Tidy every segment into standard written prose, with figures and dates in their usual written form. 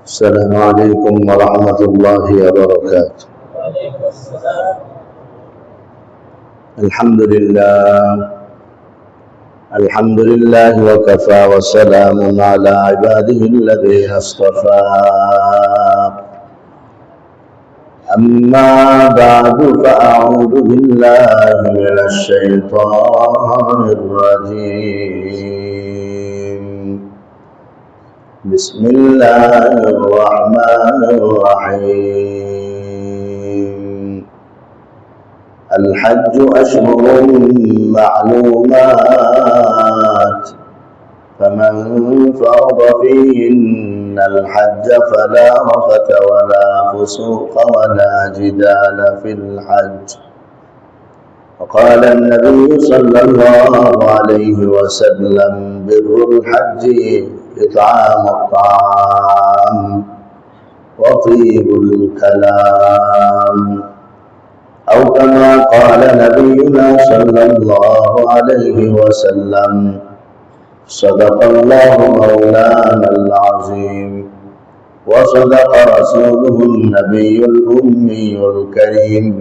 السلام عليكم ورحمة الله وبركاته. الحمد لله وكفى وسلام على عباده الذين اصطفى. أما بعد فأعوذ بالله من الشيطان الرجيم. بسم الله الرحمن الرحيم. الحج أشهر معلومات، فمن فرض فيهن الحج فلا رفث ولا فسوق ولا جدال في الحج. وقال النبي صلى الله عليه وسلم: بر الحج إطعام الطعام وطيب الكلام، أو كما قال نبينا صلى الله عليه وسلم: صدق الله مولانا العظيم، وصدق رسوله النبي الأمي الكريم،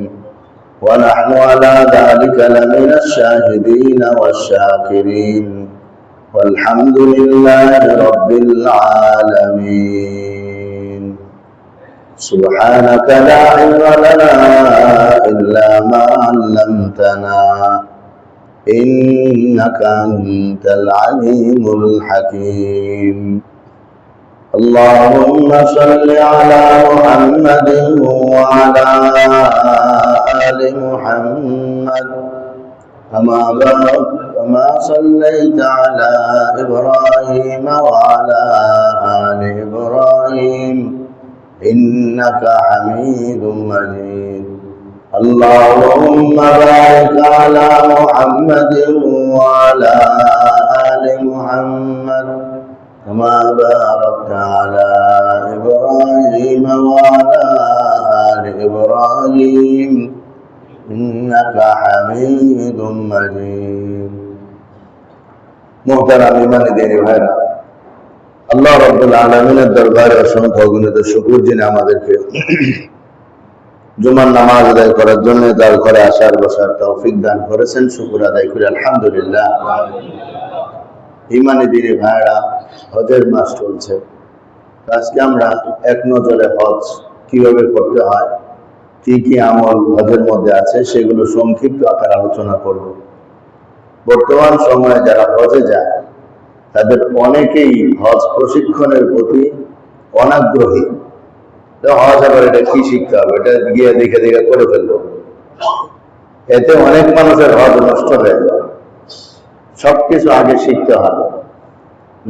ونحن على ذلك لمن الشاهدين والشاكرين، والحمد لله رب العالمين. سبحانك لا علم لنا إلا ما علمتنا، إنك أنت العليم الحكيم. اللهم صل على محمد وعلى آل محمد كما صليت على إبراهيم وعلى آل إبراهيم إنك حميد مجيد. اللهم بارك على محمد وعلى آل محمد كما باركت على إبراهيم وعلى آل إبراهيم إنك حميد مجيد. محترم ইমানি দিনী ভাইরা, আল্লাহ রাব্বুল আলামিনের দরবারে অসংখ্য অগণিত শুকর যিনি আমাদেরকে জুমার নামাজ আদায় করার জন্য তার ঘরে আসার বসার তৌফিক দান করেছেন। শুকর আদায় করি আলহামদুলিল্লাহ। ইমানি দিনী ভাইরা, হজের মাস চলছে। আজকে আমরা এক নজরে হজ কিভাবে করতে হয়, কি কি আমল হজের মধ্যে আছে, সেগুলো সংক্ষিপ্ত আকারে আলোচনা করব। বর্তমান সময়ে যারা হজে যায় তাদের অনেকেই হজ প্রশিক্ষণের প্রতি অনাগ্রহী। হজ আবার এটা কি শিখতে হবে, এটা গিয়ে দেখে দেখে করে ফেলবো, এতে অনেক মানুষের হজ নষ্ট হয়ে যায়। সবকিছু আগে শিখতে হবে,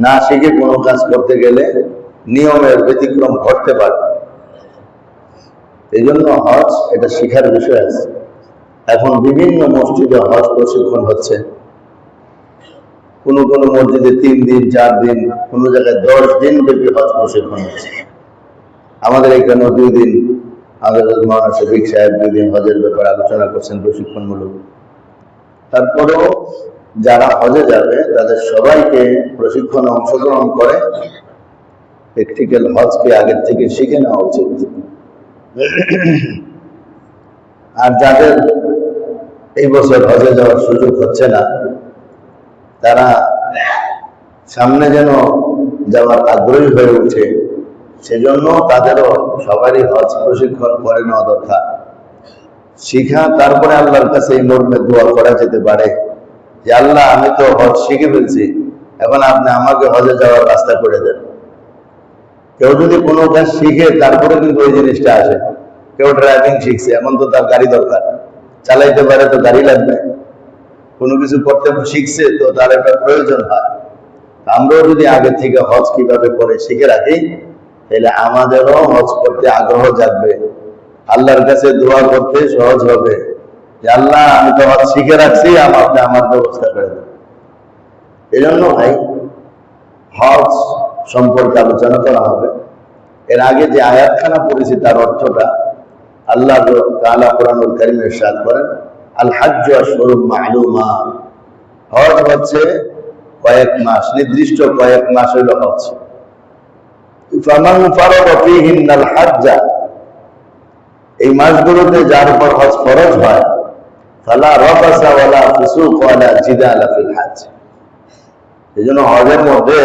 না শিখে কোনো কাজ করতে গেলে নিয়মের ব্যতিক্রম ঘটতে পারে। এই জন্য হজ এটা শিখার বিষয় আছে। এখন বিভিন্ন মসজিদে হজ প্রশিক্ষণ হচ্ছে। কোন কোন মসজিদে 3 দিন 4 দিন, কোন জায়গায় 10 দিন ব্যাপী হজ প্রশিক্ষণ হচ্ছে। আমাদের এখানেও 2 দিন হযরত মাওলানা শফিক সাহেব 2 দিন হজের ব্যাপারে আলোচনা করছেন প্রশিক্ষণমূলক। তারপরেও যারা হজে যাবে তাদের সবাইকে প্রশিক্ষণে অংশগ্রহণ করে প্র্যাকটিক্যাল হজকে আগের থেকে শিখে নেওয়া উচিত। আর যাদের এই বছর হজে যাওয়ার সুযোগ হচ্ছে না, তারা সামনে যেন যাওয়ার আগ্রহী হয়ে উঠে, সেজন্য তাদেরও সবারই হজ প্রশিক্ষণ করে নেওয়া দরকার। শিখা তারপরে আল্লাহর কাছে এই মর্মে দোয়া করা যেতে পারে যে আল্লাহ, আমি তো হজ শিখে ফেলছি, এখন আপনি আমাকে হজে যাওয়ার রাস্তা করে দেন। কেউ যদি কোনো কাজ শিখে তারপরে কিন্তু ওই জিনিসটা আসে। কেউ ড্রাইভিং শিখছে, এখন তো তার গাড়ি দরকার, চালাইতে পারে তো গাড়ি লাগবে। কোনো কিছু করতে শিখছে তো তার একটা প্রয়োজন হয়। আমরাও যদি আগে থেকে হজ কিভাবে করে শিখে রাখি, তাহলে আমাদেরও হজ করতে আগ্রহ জাগবে, আল্লাহর কাছে দোয়া করতে সহজ হবে যে আল্লাহ, আমি তো হজ শিখে রাখছি, আমার ব্যবস্থা করে দেন। এই জন্য ভাই, হজ সম্পর্কে আলোচনা করা হবে। এর আগে যে আয়াতখানা পড়েছি তার অর্থটা আল্লাহ তাআলা কোরআনুল কারীমে ইরশাদ করেন, আল হাজ্জু আশহুরুম মা'লুমাত, হজ হচ্ছে কয়েক মাস, নির্দিষ্ট কয়েক মাস হইল হজ। ফামান ফারাদা ফীহিন্নাল হাজ্জা, এই মাসগুলোতে যার উপর হজ ফরজ হয়, ফালা রাফাসা ওয়ালা ফুসুক ওয়ালা জিদালা ফিল হজ, এজন্য হজের মধ্যে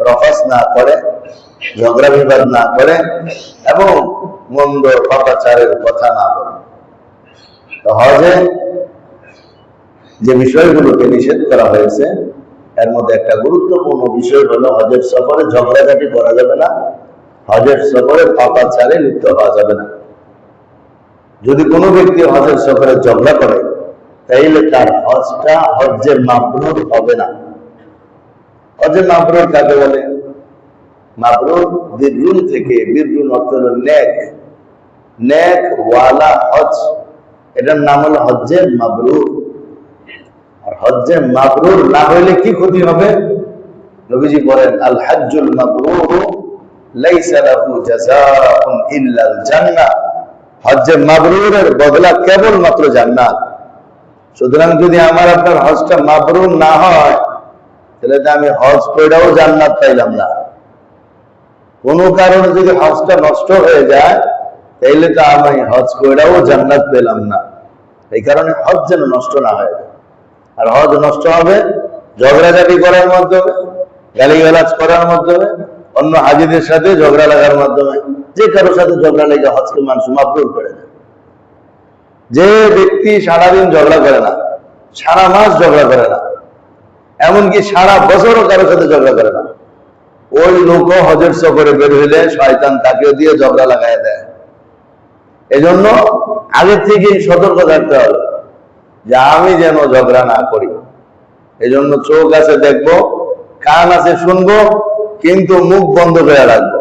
রফাস না করে, ঝগড়া বিবাদ না করে এবং মন্দ পাপাচারের কথা না বলে। তো হজে যে বিষয়গুলোকে নিষেধ করা হয়েছে এর মধ্যে একটা গুরুত্বপূর্ণ বিষয় হলো হজের সফরে ঝগড়াঝাটি করা যাবে না, হজের সফরে পাপাচারে লিপ্ত হওয়া যাবে না। যদি কোনো ব্যক্তি হজের সফরে ঝগড়া করে তাইলে তার হজটা হজ্জে মাবরুর হবে না। হজ্জে মাবরুর কাকে বলে? মাবরুর বিররুন থেকে, বিররুন অর্থ হলো নেক, নেক ওয়ালা হজ, এটার নাম হলো হজ্জে মাবরুর। আর হজ্জে মাবরুর না হইলে কি ক্ষতি হবে? নবীজি বলেন, আল হজ্জুল মাবরুর লাইসা লাহু জাযাউন ইল্লাল জান্নাহ, হজ্জে মাবরুরের বদলা কেবল মাত্র জান্নাত। সুতরাং যদি আমার আপনার হজটা মাবরুর না হয় তাহলে তো আমি হজ কইরাও জান্নাত পাইলাম না। কোনো কারণে যদি হজটা নষ্ট হয়ে যায় তাইলে তো আমি হজ কইরাও জান্নাত পেলাম না। এই কারণে হজ যেন নষ্ট না হয়। আর হজ নষ্ট হবে ঝগড়াঝাটি করার মাধ্যমে, গালিগালাজ করার মাধ্যমে, অন্য হাজিদের সাথে ঝগড়া লাগার মাধ্যমে। যে কারোর সাথে ঝগড়া লেগে হজকে মানুষ মাবরুর করে দেয়। যে ব্যক্তি সারাদিন ঝগড়া করে না, সারা মাস ঝগড়া করে না, এমনকি সারা বছরও কারোর সাথে ঝগড়া করে না, ওই লোক হজের সফরে বের হইলে শয়তান তাকেও দিয়ে ঝগড়া লাগাই দেয়। এজন্য আগের থেকেই সতর্ক থাকতে হবে যে আমি যেন ঝগড়া না করি। এজন্য চোখ আছে দেখবো, কান আছে শুনবো, কিন্তু মুখ বন্ধ করে রাখবো।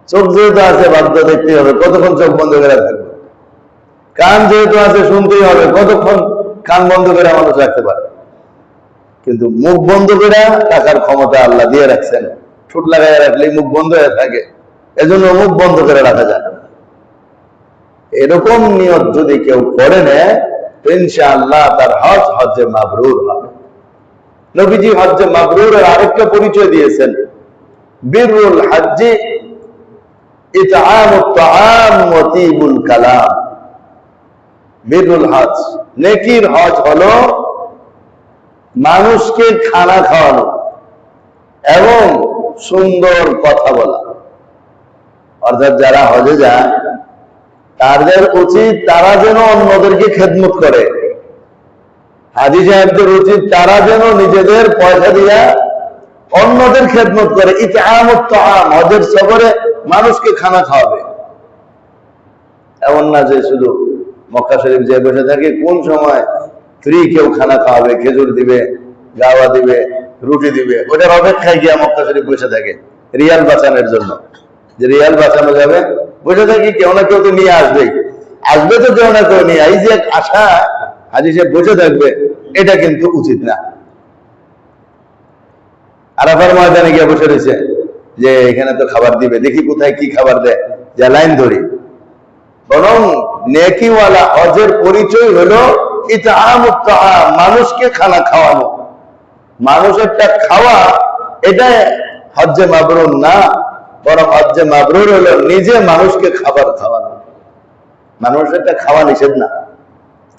চোখ যেহেতু আছে বাধ্য দেখতে হবে, কতক্ষণ চোখ বন্ধ করে থাকবো। কান যেহেতু আছে শুনতেই হবে, কতক্ষণ কান বন্ধ করে মানুষ রাখতে পারে। কিন্তু মুখ বন্ধ করে রাখার ক্ষমতা আল্লাহ দিয়ে রাখছেন। ঠোঁট লাগাই রাখলেই মুখ বন্ধ হয়ে থাকে, এজন্য মুখ বন্ধ করে রাখা যায়। এরকম নিয়ত যদি কেউ করে নেয় ইনশাআল্লাহ তার হজ হজ্জে মাবরুর হবে। নবীজি হজ্জে মাবরুরের আরেকটা পরিচয় দিয়েছেন, বিররুল হজ্জি ইতআমুত তাআম ওয়া তিবুল কালাম। বিররুল হজ, নেকির হজ হলো মানুষকে খানা খাওয়ানো এবং সুন্দর কথা বলা। অর্থাৎ যারা হজে যায় তাদের উচিত তারা যেন অন্যদেরকে খেদমত করে। হাজী সাহেবদের উচিত তারা যেন নিজেদের পয়সা দিয়া অন্যদের খেদমত করে। ইতআমুত তাআম, হজের সফরে মানুষকে খানা খাওয়াবে। এমন না যে শুধু মক্কা শরীফ যে বসে থাকে, কোন সময় ফ্রি কেউ খানা খাওয়াবে, খেজুর দিবে, গাওয়া দিবে, রুটি দিবে, ওটার অপেক্ষায় গিয়া মক্কা শরীফ বসে থাকে রিয়াল বাঁচানোর জন্য। যে রিয়াল বাঁচানো যাবে বসে থাকি, কেউ না কেউ তো নিয়ে আসবেই, আসবে তো কেউ না কেউ নিয়ে। এই যে আশা হাজী সাহেব বসে থাকবে, এটা কিন্তু উচিত না। আরাফার ময়দানে গিয়ে বসে রয়েছে যে এখানে তো খাবার দিবে, দেখি কোথায় কি খাবার দেয়, যা লাইন ধরি। বরং নেকিওয়ালা হজের পরিচয় হলো ইতআমুত তাআম, মানুষকে খানা খাওয়ানো। মানুষেরটা খাওয়া এটা হজ্জে মাবরুর না, বরং হজ্জে মাবরুর হলো নিজে মানুষকে খাবার খাওয়ানো। মানুষেরটা খাওয়া নিষেধ না,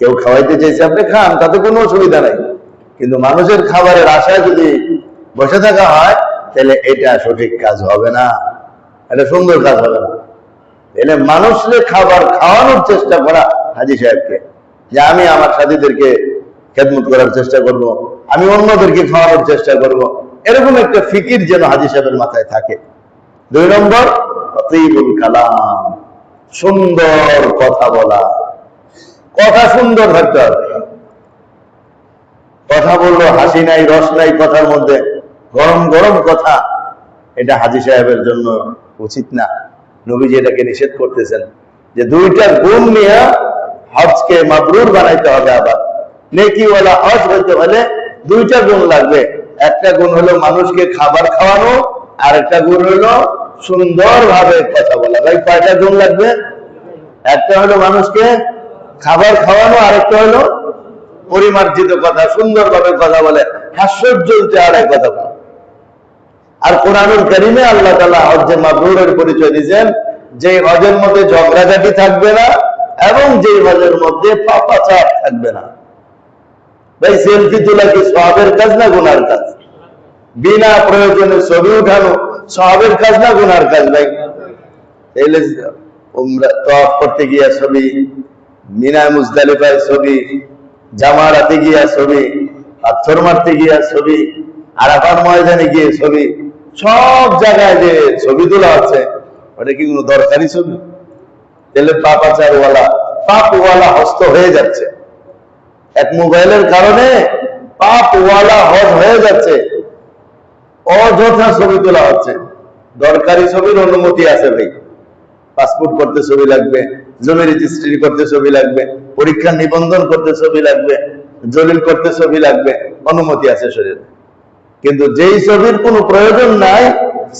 কেউ খাওয়াইতে চাইছে আপনি খান, তাতে কোনো অসুবিধা নাই। কিন্তু মানুষের খাবারের আশায় যদি বসে থাকা হয় তাহলে এটা সঠিক কাজ হবে না, এটা সুন্দর কাজ হবে না। এলে মানুষকে খাবার খাওয়ানোর চেষ্টা করা হাজী সাহেবকে, যে আমি আমার সাথীদেরকে খেদমত করার চেষ্টা করব, আমি অন্যদেরকে খাওয়ানোর চেষ্টা করব, এরকম একটা ফিকির যেন হাজী সাহেবের মাথায় থাকে। 2 নম্বর তাতিবুল কালাম, সুন্দর কথা বলা। কথা সুন্দর থাকতে হবে। কথা বললো হাসি নাই, রস নাই কথার মধ্যে, গরম গরম কথা, এটা হাজী সাহেবের জন্য উচিত না। নবীজি এটাকে নিষেধ করতেছেন যে 2টা গুণ নিয়ে হজকে মাবরুর বানাইতে হবে। আবার নেকিওয়ালা হজ হইতে হলে 2টা গুণ লাগবে। একটা গুণ হলো মানুষকে খাবার খাওয়ানো, আর একটা গুণ হলো সুন্দর ভাবে কথা বলা। ভাই কয়টা গুণ লাগবে? একটা হলো মানুষকে খাবার খাওয়ানো, আর একটা হলো পরিমার্জিত কথা, সুন্দরভাবে কথা বলে, হাস্যোজ্জ্বল চেহারায় কথা বলে। আর কোরআনুল কারীমে আল্লাহ তাআলা হজ্জে মাবরুরের পরিচয় দিয়েছেন যে হজের মধ্যে ঝগড়াঝাটি থাকবে না এবং যে হজের মধ্যে পাপাচার থাকবে না। ভাই সেলফি তোলা কি সওয়াবের কাজ না গুনার কাজ? বিনা প্রয়োজনে ছবি উঠানো সওয়াবের কাজ না গুনার কাজ? ভাই তাইলে উমরা তওয়াফ করতে গিয়া ছবি, মিনা মুজদালিফায় ছবি, জামারাতে গিয়া ছবি, পাথর মারতে গিয়া ছবি, আরাফাত ময়দানে গিয়ে ছবি, সব জায়গায় যে ছবি তোলা হচ্ছে ওটা কি কোনো দরকারি ছবি? তাহলে পাপওয়ালা হস্ত হয়ে যাচ্ছে। এক মোবাইলের কারণে পাপওয়ালা হজ হয়ে যাচ্ছে। অযথা ছবি তোলা হচ্ছে। দরকারি ছবির অনুমতি আছে ভাই। পাসপোর্ট করতে ছবি লাগবে, জমি রেজিস্ট্রি করতে ছবি লাগবে, পরীক্ষা নিবন্ধন করতে ছবি লাগবে, দলিল করতে ছবি লাগবে, অনুমতি আছে শরীয়তে। কিন্তু যেই ছবির কোনো প্রয়োজন নাই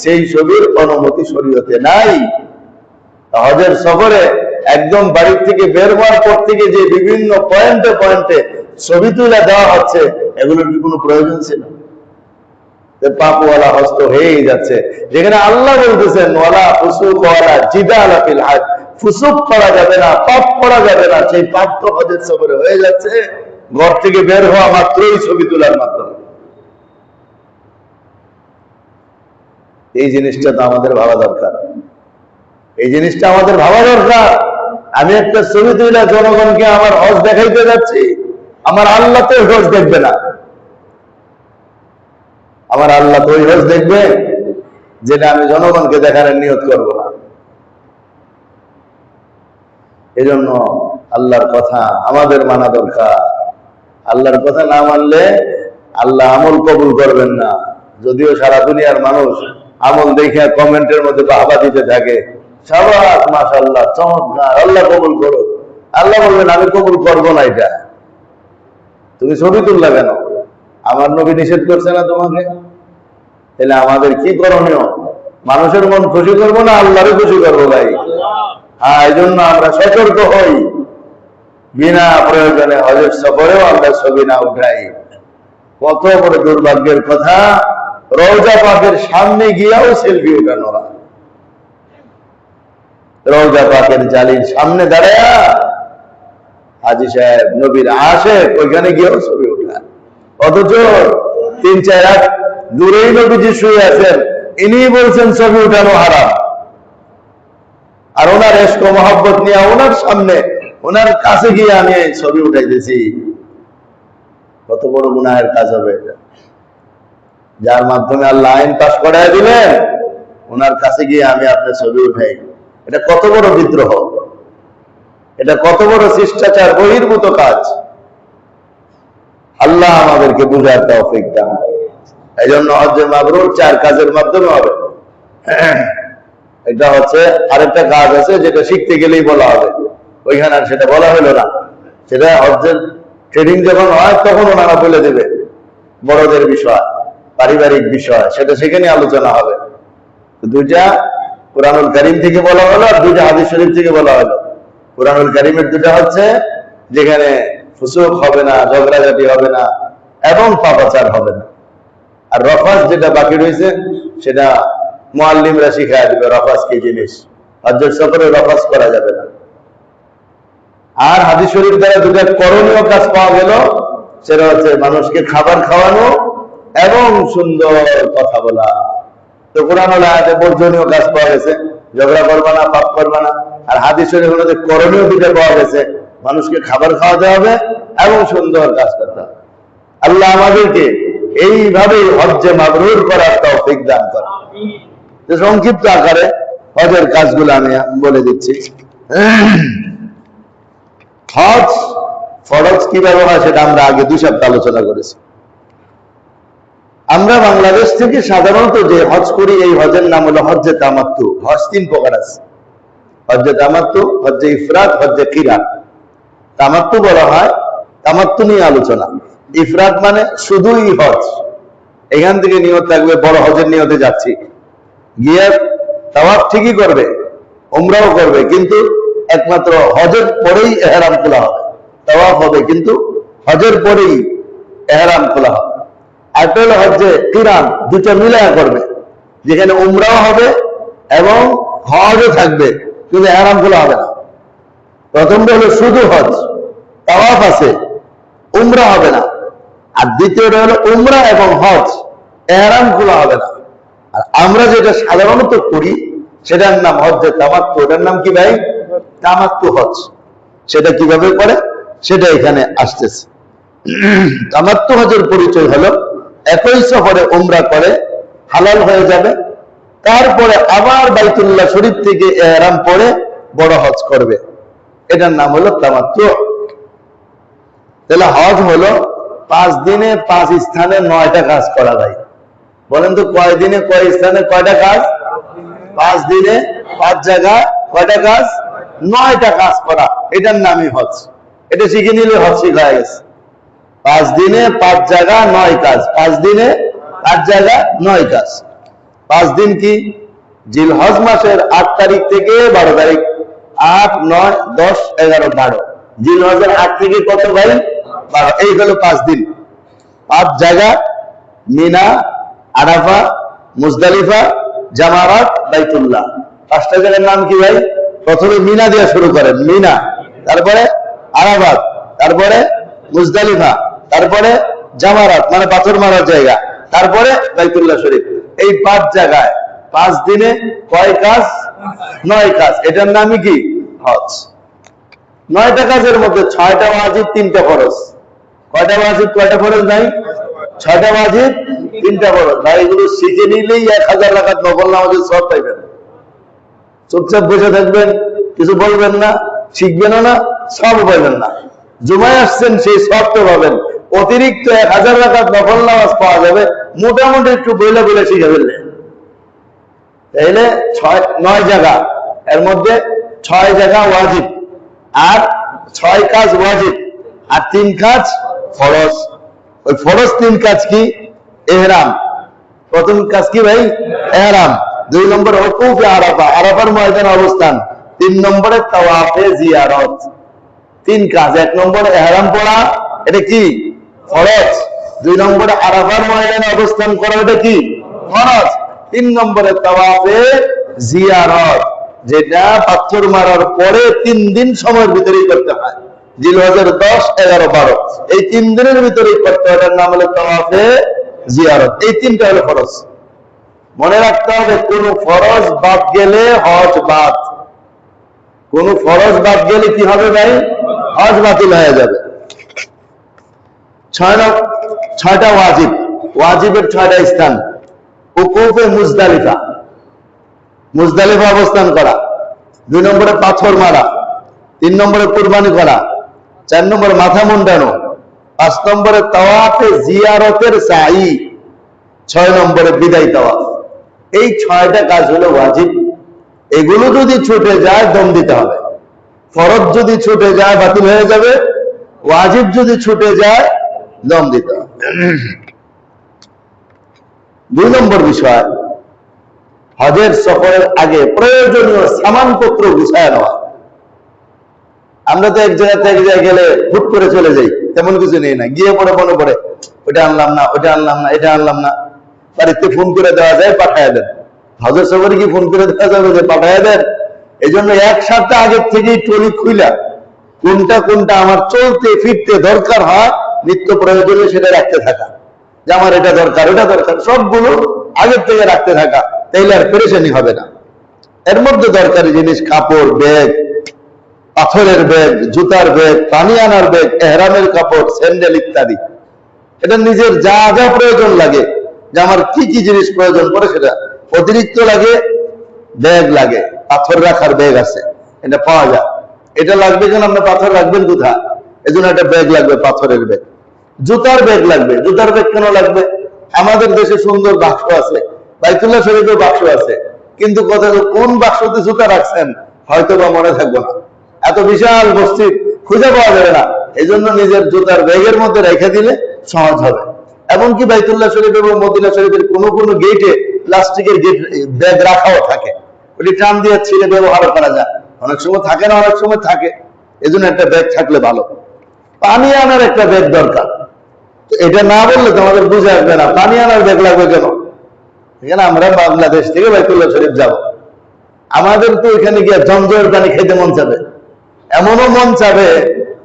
সেই ছবির অনুমতি শরীয়তে নাই। হজের সফরে একদম বাড়ির থেকে বের হওয়ার পর থেকে যে বিভিন্ন পয়েন্টে পয়েন্টে ছবি তুলে দেওয়া হচ্ছে, এগুলোর কি কোনো প্রয়োজন ছিল? পাপওয়ালা হস্ত হয়েই যাচ্ছে। যেখানে আল্লাহ বলতেছেন ওয়ালা ফুসুক ওয়ালা জিদালা ফিল হজ, ফুসুক করা যাবে না, পাপ করা যাবে না, সেই পাপ তো হজের সফরে হয়ে যাচ্ছে ঘর থেকে বের হওয়া মাত্রই ছবি তোলার মাধ্যমে। এই জিনিসটা তো আমাদের ভাবা দরকার। এই জিনিসটা আমাদের ভাবা দরকার। আমি একটা ছবি তুলে জনগণকে আমার হজ দেখাইতে যাচ্ছি, আমার আল্লাহ তো হজ দেখবে না। আমার আল্লাহ তো হজ দেখবে যেটা আমি জনগণকে দেখানোর নিয়ত করব না। এজন্য আল্লাহর কথা আমাদের মানা দরকার। আল্লাহর কথা না মানলে আল্লাহ আমল কবুল করবেন না। যদিও সারা দুনিয়ার মানুষ আমল দেখে কমেন্টের মধ্যে বাহবা দিতে থাকে, শাবাশ মাশাআল্লাহ চমৎকার, আল্লাহ কবুল করো। আল্লাহ বলবেন আমি কবুল করবো না। এটা তুমি ছবি তুললা কেন? আমার নবী নিষেধ করছে না তোমাকে? তাহলে আমাদের কি করণীয়? মানুষের মন খুশি করবো না আল্লাহরে খুশি করবো ভাই? হ্যাঁ, এই জন্য আমরা সতর্ক হই, বিনা প্রয়োজনে হজের সফরেও আমরা ছবি না উঠাই। কত বড় দুর্ভাগ্যের কথা, রওজা পাকের সামনে গিয়েও সেলফি উঠানো হয়। রওজা পাকের জালির সামনে দাঁড়ায়া হাজী সাহেব নবীর আশেক, ওইখানে গিয়েও ছবি উঠায়। অথচ 3-4 হাত দূরেই নবীজি শুয়ে আছেন, ইনি বলছেন ছবি উঠানো হারাম। আর ওনার ইশক ও মহব্বত নিয়ে ওনার সামনে, ওনার কাছে গিয়ে আমি এই ছবি উঠাইতেছি। কত বড় গুনাহের কাজ হবে এটা, যার মাধ্যমে আল্লাহ আইন পাশ করায় দিলেন, ওনার কাছে গিয়ে আমি আপনার ছবি উঠাই। এটা কত বড় বিদ্রোহ, এটা কত বড় শিষ্টাচার বহির্ভূত কাজ। আল্লাহ আমাদেরকে বুঝার তৌফিক দান। এই জন্য হজ্জে মাবরুর 4 কাজের মাধ্যমে হবে। এটা হচ্ছে আরেকটা কাজ আছে যেটা শিখতে গেলেই বলা হবে, ওইখানে আর সেটা বলা হলো না। সেটা হজ্জের ট্রেনিং যখন হয় তখন ওনারা বলে দেবে, বড়দের বিষয়, পারিবারিক বিষয়, সেটা সেখানে আলোচনা হবে। 2টা কুরআনুল কারীম থেকে বলা হলো আর 2টা হাদিস শরীফ থেকে বলা হলো। কুরআনুল কারীমের 2টা হচ্ছে যেখানে ফুসুক হবে না, ঝগড়াঝাটি হবে না এবং পাপাচার হবে না। আর রফাস যেটা বাকি রয়েছে সেটা মুআল্লিমরা শিখায় দিবে, রফাস কি জিনিস। হজ্জের সফরে রফাস করা যাবে না। আর হাদিস শরীফ দ্বারা 2টা করণীয় কাজ পাওয়া গেল, সেটা হচ্ছে মানুষকে খাবার খাওয়ানো এবং সুন্দর কথা বলা। তো কোরআনুল আয়াতে বর্জনীয় কাজ পাওয়া গেছে, ঝগড়া করবা না, পাপ করবা না। আর হাদিস শরীফ হলো করণীয় 2টা পাওয়া গেছে, মানুষকে খাবার খাওয়াতে হবে এবং সুন্দর কাজ করতে হবে। আল্লাহ আমাদেরকে এইভাবেই হজ্জে মাবরুর করার তৌফিক দান করেন। সংক্ষিপ্ত আকারে হজের কাজগুলো আমি বলে দিচ্ছি। হজ ফরজ কিভাবে হয় সেটা আমরা আগে 2 সপ্তাহ আলোচনা করেছি। আমরা বাংলাদেশ থেকে সাধারণত যে হজ করি, এই হজের নাম হলো হজ্জে তামাত্তু। হজ 3 প্রকার আছে, হজ্জে তামাত্তু, হজ্জে ইফরাদ, হজ্জে কিরান। তামাত্তু বলা হয়, তামাত্তু নিয়ে আলোচনা। ইফরাদ মানে শুধুই হজ, এখান থেকে নিয়ত থাকবে বড় হজের নিয়তে যাচ্ছি, গিয়ে তাওয়াফ ঠিকই করবে, উমরাও করবে, কিন্তু একমাত্র হজের পরেই ইহরাম খোলা হবে। তাওয়াফ হবে কিন্তু হজের পরেই ইহরাম খোলা হবে। আর হজ্জে কিরান, 2টা মিলায়া করবে। যেখানে উমরাও হবে এবং হজও থাকবে, কিন্তু এহরাম খোলা হবে না। প্রথমটা হলো শুধু হজ, তাওয়াফ আছে, উমরা হবে না। আর দ্বিতীয়টা হলো উমরা এবং হজ, এহরাম খোলা হবে না। আর আমরা যেটা সাধারণত করি সেটার নাম হজ্জে তামাত্তু। এটার নাম কি ভাই? তামাত্তু হজ। সেটা কিভাবে করে সেটা এখানে আসতেছে। তামাত্তু হজের পরিচয় হলো একই সফরে উমরা করে হালাল হয়ে যাবে, তারপরে আবার বাইতুল্লাহ শরীফ থেকে ইহরাম পরে বড় হজ করবে, এটার নাম হলো তামাত্তু। তাহলে হজ হলো 5 দিনে 5 স্থানে 9টা কাজ করা যায়। বলেন তো কয় দিনে কয় স্থানে কয়টা কাজ? 5 দিনে 5 জায়গায় কয়টা কাজ? 9টা কাজ করা, এটার নামই হজ। এটা শিখে নিলে হজ শিখা হয়ে গেছে। 5 দিনে 5 জায়গা 9 কাজ, 5 দিনে 5 জায়গা 9 কাজ। 5 দিন কি? জিলহজ মাসের 8 তারিখ থেকে 12 তারিখ, 8, 9, 10, 11, 12। জিলহজের 8 থেকে কত ভাই? 12। এই হলো 5 দিন। 5 জায়গা: মিনা, আরাফা, মুজদালিফা, জামারাত, বাইতুল্লাহ। 5টা জায়গার নাম কি ভাই? প্রথমে মিনা দিয়ে শুরু করেন, মিনা, তারপরে আরাফাত, তারপরে মুজদালিফা, তারপরে জামারাত মানে পাথর মারার জায়গা, তারপরে বাইতুল্লাহ শরীফ। এই 5 জায়গায় 5 দিনে কয় কাজ? 9 কাজ। এটার নামই কি? হজ। 9টা কাজের মধ্যে 6টা ওয়াজিব, 3টা ফরজ। কয়টা ওয়াজিব কয়টা ফরজ নাই? 6টা ওয়াজিব, 3টা ফরজ। ভাই এগুলো শিখে নিলেই 1000 রাকাত নফল নামাজের সওয়াব পাইবেন। চুপচাপ বসে থাকবেন, কিছু বলবেন না, শিখবেনও না, সব পাইবেন না। জুমায় আসছেন সেই সবটা পাবেন। অতিরিক্ত 1000 রাকাত নফল নামাজ পাওয়া যাবে মোটামুটি একটু বইলে বইলে শিখে ফেললে। তাইলে 9 জায়গা, এর মধ্যে 6 জায়গা ওয়াজিব, আর 6 কাজ ওয়াজিব, আর 3 কাজ ফরজ। ওই ফরজ 3 কাজ কি? ইহরাম। প্রথম কাজ কি ভাই? ইহরাম। 2 নম্বর ওকুফে আরাফা, আরাফার ময়দানে অবস্থান। 3 নম্বরে তাওয়াফে জিয়ারত। 3 কাজ। 1 নম্বরে ইহরাম পড়া, এটা কি? ফরজ। 2 নম্বরে আরাফার ময়দানে অবস্থান করা, এটা কি? ফরজ। 3 নম্বরে তাওয়াফে জিয়ারত, যেটা পাথর মারার পরে 3 দিন সময়ের ভিতরেই করতে হয়। জিলহজের 10, 11, 12 এই 3 দিনের ভিতরেই করতে হয়। এটার নাম হলো তাওয়াফে জিয়ারত। এই 3টা হলো ফরজ। মনে রাখতে হবে, কোন ফরজ বাদ গেলে হজ বাদ। কোন ফরজ বাদ গেলে কি হবে ভাই? হজ বাতিল হয়ে যাবে। 6টা ওয়াজিব, ওয়াজিবের 6টা স্থান: উকুফে মুজদালিফা, মুজদালিফা অবস্থান করা। 2 নম্বরে পাথর মারা, 3 নম্বরে কুরবানি করা, 4 নম্বরে মাথা মুন্ডানো, 5 নম্বরে তাওয়াফে জিয়ারতের সাই, 6 নম্বরে বিদায় তাওয়াফ। এই 6টা কাজ হলো ওয়াজিব। এগুলো যদি ছুটে যায় দম দিতে হবে। ফরজ যদি ছুটে যায় বাতিল হয়ে যাবে, ওয়াজিব যদি ছুটে যায় দম দিতে হবে। 2 নম্বর বিষয়, হজের সফরের আগে প্রয়োজনীয় সামানপত্র গুছায় নেওয়া। আমরা তো এক জায়গা থেকে এক জায়গায় গেলে হুট করে চলে যাই, তেমন কিছু নেই না, গিয়ে পরে মনে পড়ে ওটা আনলাম না, ওটা আনলাম না, এটা আনলাম না। বাড়িতে ফোন করে দেওয়া যায়, পাঠায় দেন। হজের সফরে কি ফোন করে দেওয়া যাবে যে পাঠায় দেন? এই জন্য 1 সপ্তাহ আগের থেকেই ট্রলি খুইলা কোনটা কোনটা আমার চলতে ফিরতে দরকার হয়, নিত্য প্রয়োজনে সেটা রাখতে থাকা। যে আমার এটা দরকার, ওটা দরকার, সবগুলো আগের থেকে রাখতে থাকা, তাইলে আর পেরেশানি হবে না। এর মধ্যে দরকারি জিনিস কাপড়, ব্যাগ, পাথরের ব্যাগ, জুতার ব্যাগ, পানি আনার ব্যাগ, এহরামের কাপড়, স্যান্ডেল ইত্যাদি। এটা নিজের যা যা প্রয়োজন লাগে, যে আমার কি কি জিনিস প্রয়োজন পড়ে সেটা। অতিরিক্ত লাগে, ব্যাগ লাগে, পাথর রাখার ব্যাগ আছে, এটা পাওয়া যায়। এটা লাগবে কেন? আপনি পাথর রাখবেন কোথায়? এজন্য একটা ব্যাগ লাগবে, পাথরের ব্যাগ। জুতার ব্যাগ লাগবে। জুতার ব্যাগ কেন লাগবে? আমাদের দেশে সুন্দর বাক্স আছে, বাইতুল্লাহ শরীফের বাক্স আছে, কিন্তু কথা কোন বাক্সতে জুতা রাখছেন হয়তো বা মনে থাকবে না। এত বিশাল মসজিদ খুঁজে পাওয়া যাবে না। এই জন্য নিজের জুতার ব্যাগের মধ্যে রেখে দিলে সহজ হবে। এমনকি বাইতুল্লাহ শরীফ এবং মদিনা শরীফের কোনো কোনো গেটে প্লাস্টিকের গেট ব্যাগ রাখাও থাকে, ওটি টান দিয়ে ছিঁড়ে ব্যবহার করা যায়। অনেক সময় থাকে না, অনেক সময় থাকে। এই জন্য একটা ব্যাগ থাকলে ভালো। পানি আনার একটা ব্যাগ দরকার। এটা না বললে তোমাদের বুঝে আসবে না, পানি আনার ব্যাগ লাগবে কেন? এখানে আমরা বাংলাদেশ থেকে বাইতুল্লাহ শরীফ যাব, আমাদের তো এখানে গিয়ে জমজমের পানি খেতে মন চাবে, এমনও মন চাবে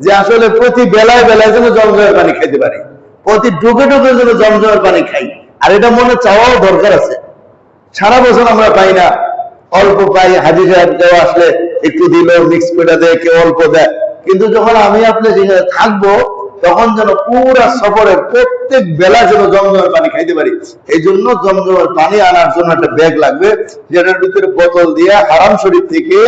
যে আসলে প্রতি বেলায় বেলায় যেন জমজমের পানি খেতে পারি, প্রতি ডুবে ডুবে যেন জমজমের পানি খাই। আর এটা মনে চাওয়াও দরকার আছে। সারা বছর আমরা পাই না, অল্প পাই, হাজি সাহেব কেউ আসলে একটু দিল, মিক্স করে দেয়, কেউ অল্প দেয়। কিন্তু যখন আমি আপনি যেখানে থাকবো তখন যেন পুরা সফরের প্রত্যেক বেলা যেন জমজমের পানি খাইতে পারি। এই জন্য জমজমের পানি আনার জন্য একটা ব্যাগ লাগবে, যেটার ভিতরে বোতল দিয়ে হারাম শরীফ থেকে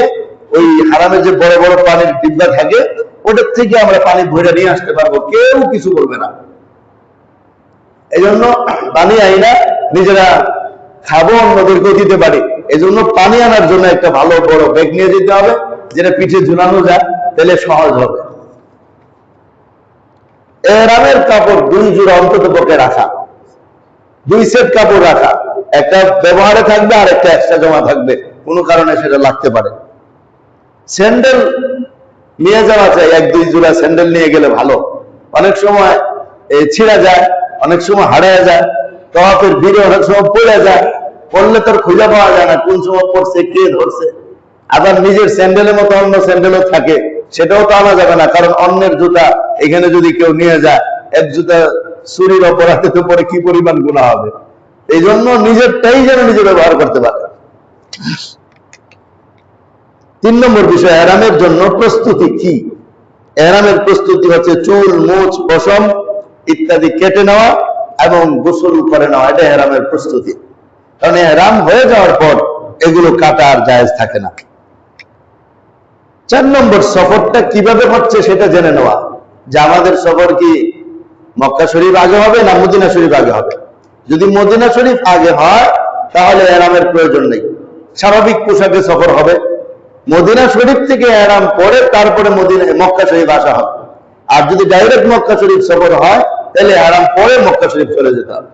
ওই হারামের যে বড় বড় পানির ডিব্বা থাকে ওটার থেকে আমরা পানি ভরে নিয়ে আসতে পারবো, কেউ কিছু বলবে না। এই জন্য পানি আইনা নিজেরা খাবো, অন্যদেরকে দিতে পারি। এই জন্য পানি আনার জন্য একটা ভালো বড় ব্যাগ নিয়ে যেতে হবে, যেটা পিঠে ঝুলানো যায়, তাহলে সহজ হবে। এহরামের কাপড় 2 জোড়া অন্তত পক্ষে রাখা, 2 সেট কাপড় রাখা, একটা ব্যবহারে থাকবে আর একটা এক্সট্রা জমা থাকবে, কোনো কারণে সেটা লাগতে পারে। স্যান্ডেল নিয়ে যাওয়া চাই, 1-2 জোড়া স্যান্ডেল নিয়ে গেলে ভালো। অনেক সময় ছিঁড়া যায়, অনেক সময় হারায় যায়, তওয়াফের ভিড়ে অনেক সময় পড়ে যায়, পড়লে তোর খুঁজে পাওয়া যায় না কোন সময় পড়ছে, কে ধরছে। আবার নিজের স্যান্ডেলের মতো অন্য স্যান্ডেলও থাকে, সেটাও তো আনা যাবে না, কারণ অন্যের জুতা এখানে যদি কেউ নিয়ে যায়, এক জুতা চুরির অপরাধে তো পরে কি পরিমাণ গুনাহ হবে। এই জন্য নিজেরটাই যেন নিজে ব্যবহার করতে পারে। 3 নম্বর বিষয়, এহরামের জন্য প্রস্তুতি কি? এহরামের প্রস্তুতি হচ্ছে চুল, মুছ, পশম ইত্যাদি কেটে নেওয়া এবং গোসল করে নেওয়া, এটা এহরামের প্রস্তুতি। কারণ এহরাম হয়ে যাওয়ার পর এগুলো কাটা আর জায়েজ থাকে না। 4 নম্বর, সফরটা কিভাবে হচ্ছে সেটা জেনে নেওয়া, যে আমাদের সফর কি মক্কা শরীফ আগে হবে না মদিনা শরীফ আগে হবে। যদি মদিনা শরীফ আগে হয় তাহলে এহরামের প্রয়োজন নেই, স্বাভাবিক পোশাকে সফর হবে। মদিনা শরীফ থেকে এহরাম পরে তারপরে মক্কা শরীফ আসা হবে। আর যদি ডাইরেক্ট মক্কা শরীফ সফর হয় তাহলে এহরাম পরে মক্কা শরীফ চলে যেতে হবে।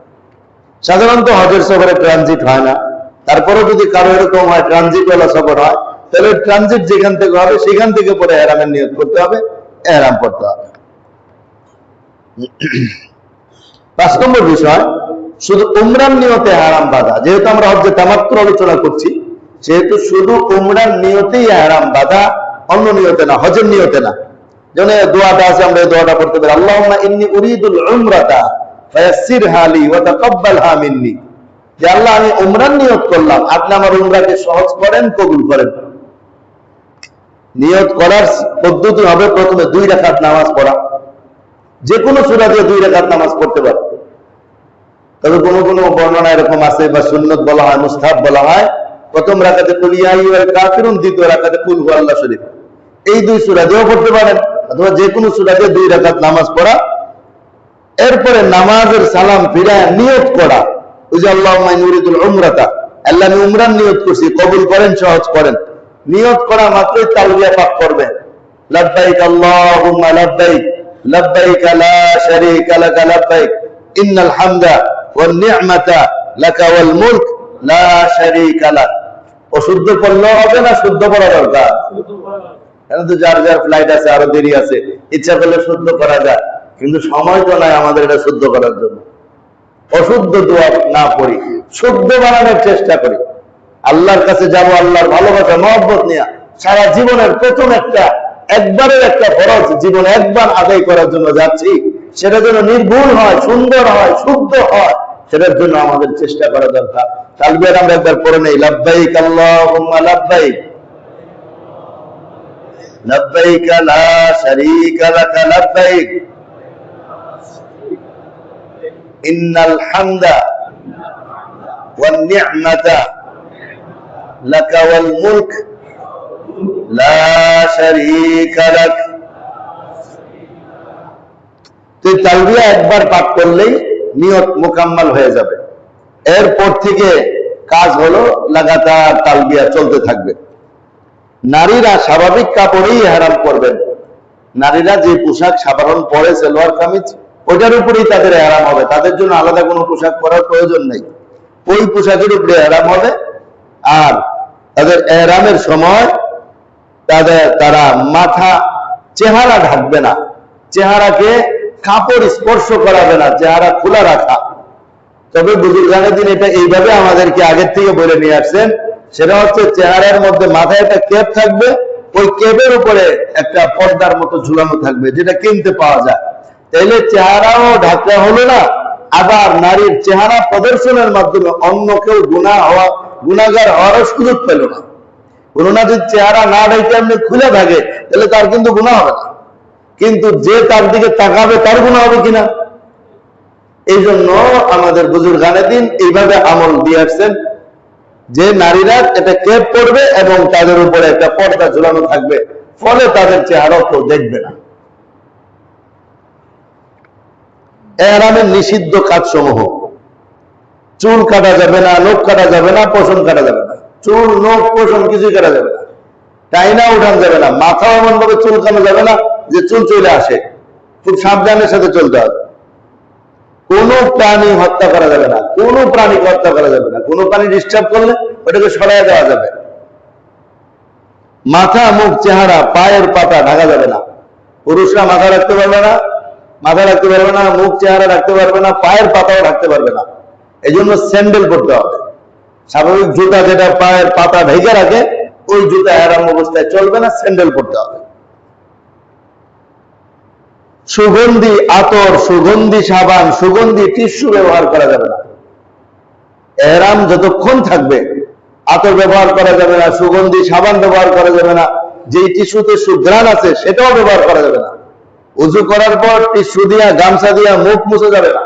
সাধারণত হজের সফরে ট্রানজিট হয় না, তারপরে যদি কারো এরকম হয় ট্রানজিট ওয়ালা সফর হয়, তাহলে ট্রানজিট যেখান থেকে হবে সেখান থেকে পরে এহরামের নিয়ত করতে হবে, এহরাম পড়তে হবে। 5 নম্বর বিষয়, শুধু উমরার নিয়তে এহরাম বাঁধা। যেহেতু আমরা হজ্জে তামাত্তুর আলোচনা করছি, সেহেতু শুধু উমরার নিয়তেই এহরাম বাঁধা, অন্য নিয়তে না, হজের নিয়তে না। যেমন দোয়াটা আছে, আমরা এই দোয়াটা পড়তে পারি, আল্লাহুম্মা ইন্নী উরিদুল উমরাতা ফায়াসসিরহা লি ওয়া তাকাব্বালহা মিন্নি। যে আল্লাহ, আমি উমরার নিয়ত করলাম, আপনি আমার উমরাকে সহজ করেন, কবুল করেন। নিয়ত করার পদ্ধতি হবে প্রথমে 2 রাকাত নামাজ পড়া, যে কোনো সূরা দিয়ে 2 রাকাত নামাজ পড়তে পারে। তবে কোনো কোনো বর্ণনা এরকম আছে বা সুন্নত বলা হয়, মুস্তাহাব বলা হয়, প্রথম রাকাতে কুল ইয়া আইয়ুহাল কাফিরুন, দ্বিতীয় রাকাতে কুল হুয়াল্লাহু শরীফ, এই 2 সূরা দিয়েও পড়তে পারেন, অথবা যে কোনো সূরা দিয়ে 2 রাকাত নামাজ পড়া। এরপরে নামাজের সালাম ফিরায় নিয়ত করা, ওই যে আল্লাহুম্মা ইন্নী উরিদুল উমরাতা, আল্লাহ আমি উমরার নিয়ত করছি, কবুল করেন, সহজ করেন। নিয়ত করা মাত্রই তালবিয়া পাঠ করবেন, লাব্বাইক আল্লাহুম্মা লাব্বাইক, লাব্বাইক লা শারীকা লাকা লাব্বাইক, ইন্নাল হামদা ওয়ান নি'মাতা লাকা ওয়াল মুলক লা শারীকা লাক। অশুদ্ধ পড়লেও হবে না, শুদ্ধ পড়া দরকার। এখন তো যার যার ফ্লাইট আছে, আরো দেরি আছে, ইচ্ছা করলে শুদ্ধ করা যায়, কিন্তু সময় তো নাই আমাদের এটা শুদ্ধ করার জন্য। অশুদ্ধ দোয়া না পড়ি, শুদ্ধ বানানোর চেষ্টা করি। আল্লাহর কাছে যাবো আল্লাহর ভালোবাসা মহব্বত নিয়ে, সারা জীবনের প্রথম একবারের একটা ফরজ জীবন একবার আদায় করার জন্য যাচ্ছি, সেটা যেন নির্ভুল হয়, সুন্দর হয়, শুদ্ধ হয়, সেটার জন্য আমাদের চেষ্টা করা দরকার। তালবিয়া আমরা একবার পড়ে নেই, লাব্বাইক আল্লাহুম্মা লাব্বাইক, লাব্বাইক লা শারীকা লাকা লাব্বাইক, ইন্নাল হামদা ওয়ান নি'মাতা লাকা ওয়াল মুলক লা শারীকা লাক। তো তালবিয়া একবার পাঠ করলেই নিয়ত মুকাম্মাল হয়ে যাবে। এরপর থেকে কাজ হলো লাগাতার তালবিয়া চলতে থাকবে। নারীরা স্বাভাবিক কাপড়েই ইহরাম করবেন। নারীরা যে পোশাক সাধারণ পরে, সালোয়ার কামিজ, ওইটার উপরেই তাদের ইহরাম হবে, তাদের জন্য আলাদা কোনো পোশাক পরার প্রয়োজন নেই, ওই পোশাকের উপরে ইহরাম হবে। আর তাদের ইহরামের সময় তারা মাথা, চেহারা ঢাকবে না, চেহারাকে কাপড় স্পর্শ করাবে না, চেহারা খোলা রাখা। তবে বুজুর্গানে দিন এটা এইভাবে আমাদেরকে আগের থেকে বলে নিয়ে আসছেন, সেটা হচ্ছে চেহারার মধ্যে মাথায় একটা ক্যাপ থাকবে, ওই ক্যাপের উপরে একটা পর্দার মতো ঝুলানো থাকবে, যেটা কিনতে পাওয়া যায়। তাইলে চেহারাও ঢাকা হলো না, আবার নারীর চেহারা প্রদর্শনের মাধ্যমে অন্য কেউ গুনাহগার হওয়ারও সুযোগ পেল না। কোনো না যদি চেহারা না ঢেকে এমনি খুলে থাকে, তাহলে তার কিন্তু গুনাহ হবে না, কিন্তু যে তার দিকে তাকাবে তার গুনাহ হবে কিনা। এই জন্য আমাদের বুজুর্গানে দিন এইভাবে আমল দিয়ে আসছেন যে নারীরা এটা ক্যাপ পরবে এবং তাদের উপরে একটা পর্দা ঝুলানো থাকবে, ফলে তাদের চেহারাও কেউ দেখবে না। ইহরামের নিষিদ্ধ কাজসমূহ: চুল কাটা যাবে না, নখ কাটা যাবে না, পশম কাটা যাবে না। চুল, নখ, পশম কিছুই কাটা যাবে না, টাইনা উঠানো যাবে না, মাথাও এমন ভাবে চুলকানো যাবে না যে চুল চলে আসে। খুব সাবধানের সাথে চলতে হবে। কোন প্রাণী হত্যা করা যাবে না, কোন প্রাণীকে হত্যা করা যাবে না। কোন প্রাণী ডিস্টার্ব করলে ওটাকে সরাই দেওয়া যাবে। মাথা, মুখ, চেহারা, পায়ের পাতা ঢাকা যাবে না। পুরুষরা মাথা রাখতে পারবে না, মুখ চেহারা রাখতে পারবে না, পায়ের পাতাও রাখতে পারবে না। এই জন্য স্যান্ডেল পরতে হবে। স্বাভাবিক জুতা যেটা পায়ের পাতা ঢেকে রাখে, ওই জুতা ইহরাম অবস্থায় চলবে না, স্যান্ডেল পরতে হবে। সুগন্ধি আতর, সুগন্ধি সাবান, সুগন্ধি টিস্যু ব্যবহার করা যাবে না। ইহরাম যতক্ষণ থাকবে আতর ব্যবহার করা যাবে না, সুগন্ধি সাবান ব্যবহার করা যাবে না, যেই টিস্যুতে সুঘ্রাণ আছে সেটাও ব্যবহার করা যাবে না। উযু করার পর টিস্যু দিয়া, গামছা দিয়া মুখ মুছে যাবে না,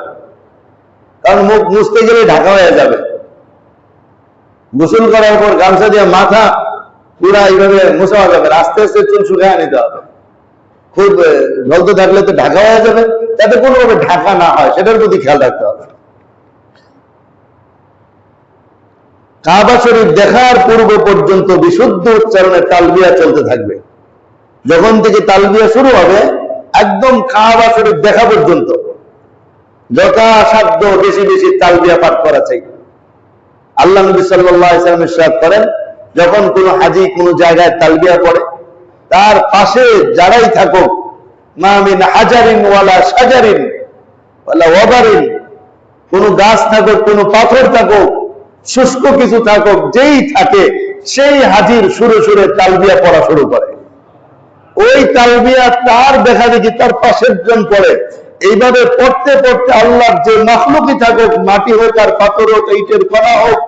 কারণ মুখ মুছতে গেলে ঢাকা হয়ে যাবে। গোসল করার পর গামছা দিয়ে মাথা পুরা এইভাবে মুছা যাবে, আস্তে আস্তে চুল শুকিয়ে নিতে হবে। খুব জ্বলতে থাকলে তো ঢাকা হয়ে যাবে, যাতে কোনোভাবে ঢাকা না হয় সেটার প্রতি খেয়াল রাখতে হবে। কাবা শরীফ দেখার পূর্ব পর্যন্ত বিশুদ্ধ উচ্চারণে তালবিয়া চলতে থাকবে। যখন থেকে তালবিয়া শুরু হবে একদম কাবা শরীফ দেখা পর্যন্ত যথাসাধ্য বেশি বেশি তালবিয়া পাঠ করা চাই। আল্লাহ নবী সাল্লাল্লাহু আলাইহি ওয়াসাল্লাম ইরশাদ করেন, যখন কোন হাজী কোন জায়গায় তালবিয়া পড়ে, তার পাশে যারাই থাকুক, মা মিন হাজারিন ওয়ালা শাজারিন ওয়ালা ওয়াবারিন, কোন গাছ থাকুক, কোন পাথর থাকুক, শুষ্ক কিছু থাকুক, যেই থাকে সেই হাজির সুরে সুরে তালবিয়া পড়া শুরু করে। ওই তালবিয়া তার দেখা দেখি তার পাশের জন পড়ে। এইভাবে পড়তে পড়তে আল্লাহর যে মাখলুকই থাকুক, মাটি হোক আর পাথর হোক, ইটের কণা হোক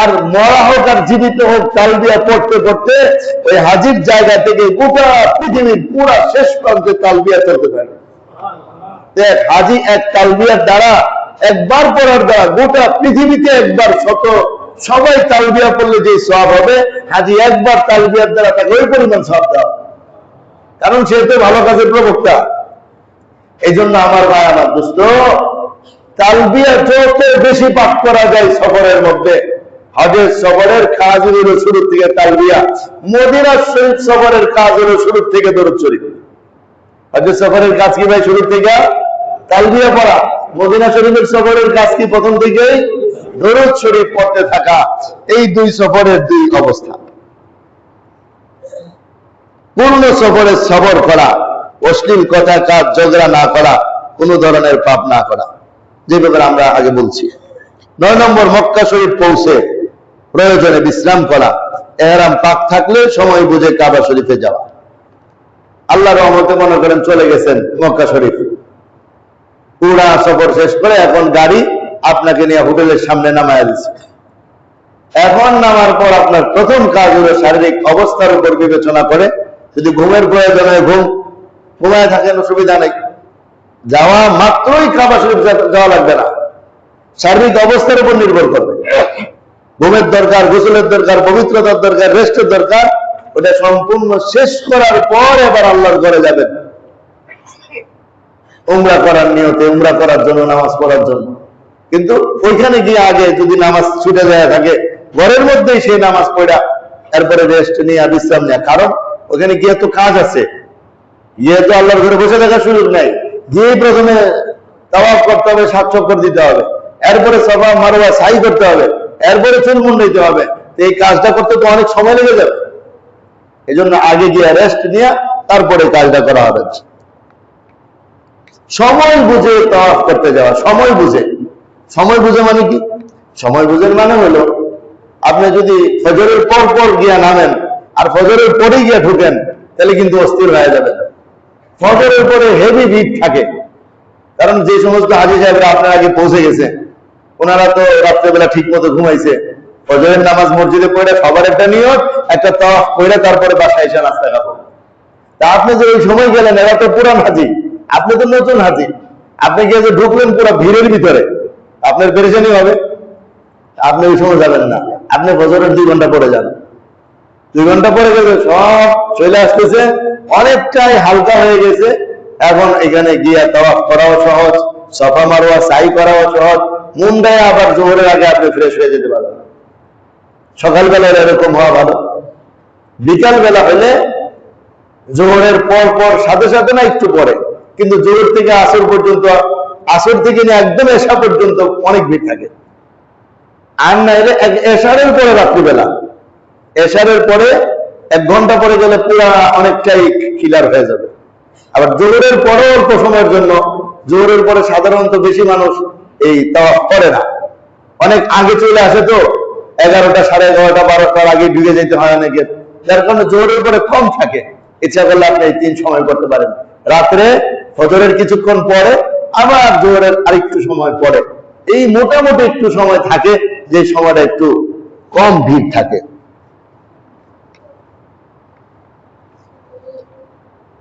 আর মরা হোক আর জীবিত হোক, তালবিয়া পড়তে পড়তে ওই হাজির জায়গা থেকে গোটা পৃথিবীর পুরা শেষ প্রান্তে তালবিয়া চলতে থাকে। হাজি এক তালবিয়ার দ্বারা, একবার পড়ার দ্বারা গোটা পৃথিবীতে একবার সবাই তালবিয়া পড়লে যে সওয়াব হবে, হাজি একবার তালবিয়ার দ্বারা তাকে ওই পরিমাণ সওয়াব দেওয়া, কারণ সে তো ভালো কাজের প্রবক্তা। এই জন্য আমার ভাই, আমার দোস্ত, তালবিয়া যত বেশি পাঠ করা যায় সফরের মধ্যে, হজের সফরের কাজ হলো শুরু থেকে তালবিয়া, মদিনা শরীফ সফরের কাজ হলো শুরু থেকে দরুদ শরীফ। হজের সফরের কাজ কি ভাই? শুরু থেকে তালবিয়া পড়া। মদিনা শরীফের সফরের কাজ কি? প্রথম থেকেই দরুদ শরীফ পড়তে থাকা। এই দুই সফরের দুই অবস্থা। পূর্ণ সফরে সফর করা, অশ্লীল কথা, কাজ, ঝগড়া না করা, কোন ধরনের পাপ না করা, যে ব্যাপারে আমরা আগে বলছি। 9 নম্বর, মক্কা শরীফ পৌঁছে প্রয়োজনে বিশ্রাম করা, ইহরাম পাক থাকলে সময় বুঝে কাবা শরীফে যাওয়া। আল্লাহর রহমতে মনে করেন চলে গেছেন মক্কা শরীফ, পুরা সফর শেষ করে এখন গাড়ি আপনাকে নিয়ে হোটেলের সামনে নামায় দিচ্ছে। এখন নামার পর আপনার প্রথম কাজ হলো শারীরিক অবস্থার উপর বিবেচনা করে, যদি ঘুমের প্রয়োজন হয় ঘুমায় থাকেন, অসুবিধা নেই, যাওয়া মাত্রই কাবা শরীফ যাওয়া লাগবে না, শারীরিক অবস্থার উপর নির্ভর করবে। ঘুমের দরকার, গোসলের দরকার, পবিত্রতার দরকার, রেস্টের দরকার, ওটা সম্পূর্ণ শেষ করার পর এবার আল্লাহর ঘরে যাবেন উমরা করার নিয়তে, উমরা করার জন্য, নামাজ পড়ার জন্য। কিন্তু ওইখানে গিয়ে আগে যদি নামাজ ছুটে যায় থাকে, ঘরের মধ্যেই সেই নামাজ পড়া, এরপরে রেস্ট নিয়ে বিশ্রাম নেওয়া। কারণ ওখানে গিয়ে তো কাজ আছে, গিয়ে তো আল্লাহর ঘরে বসে থাকার সুযোগ নাই। গিয়ে প্রথমে তাওয়াফ করতে হবে, 7 চক্কর দিতে হবে, এরপরে সাফা মারওয়া সাই করতে হবে, এরপরে চুল মুন্ডাইতে হবে। এই কাজটা করতে তো অনেক সময় লেগে যাবে। এই জন্য আগে গিয়ে রেস্ট নিয়ে তারপরে কাজটা করা হবে। সময় বুঝে তাওয়াফ করতে যাওয়া, সময় বুঝে। সময় বুঝে মানে কি? সময় বুঝের মানে হলো আপনি যদি ফজরের পর পর গিয়া নামেন আর ফজরের পরে গিয়া ঢুকেন তাহলে কিন্তু অস্থির হয়ে যাবেন। ফজরের পরে হেভি ভিড় থাকে, কারণ যে সমস্ত হাজী সাহেবরা আপনার আগে পৌঁছে গেছে ওনারা তো রাত্রেবেলা ঠিক মতো ঘুমাইছে, ফজরের নামাজ মসজিদে পড়ে সবার একটা নিয়ত, একটা তাওয়াফ করে তারপরে বাসায় এসে নাস্তা খাবো। তা আপনি যে ওই সময় গেলেন এরা তো পুরান হাজি, আপনি তো নতুন হাজি, আপনি গিয়ে যে ঢুকলেন পুরো ভিড়ের ভিতরে, আপনার পেরেশানি হবে। আপনি ওই সময় যাবেন না, আপনি ফজরের 2 ঘন্টা পরে যান। 2 ঘন্টা পরে গেলে সব চলে আসতেছে, অনেকটাই হালকা হয়ে গেছে। এখন এখানে গিয়া তাওয়াফ করাও সহজ, সাফা মারওয়া সাই করাও সহজ, মুন্ডায় আবার জোহরের আগে আপনি ফ্রেশ হয়ে যেতে পারবেন। সকালবেলা এরকম হওয়া ভালো। বিকাল বেলা হলে জোহরের পর পর সাথে সাথে না একটু পরে, কিন্তু জোহর থেকে আসর পর্যন্ত, আসর থেকে নিয়ে একদম এশা পর্যন্ত অনেক ভিড় থাকে। আর না হলে এশারের পরে রাত্রিবেলা, এশারের পরে 1 ঘন্টা পরে গেলে পুরা অনেকটাই ক্লিয়ার হয়ে যাবে। আবার জোহরের পরে অল্প সময়ের জন্য, জোহরের পরে সাধারণত বেশি মানুষ এই তাওয়াফ করে না, অনেক আগে চলে আসে তো 11টা, 11:30, 12টার আগে ঢুকে যেতে হয় অনেকে, যার কারণে জোহরের পরে কম থাকে। ইচ্ছা করলে আপনি এই 3 সময় করতে পারেন, রাত্রে ফজরের কিছুক্ষণ পরে আবার জোহরের আরেকটু সময় পরে, এই মোটামুটি একটু সময় থাকে যে সময়টা একটু কম ভিড় থাকে।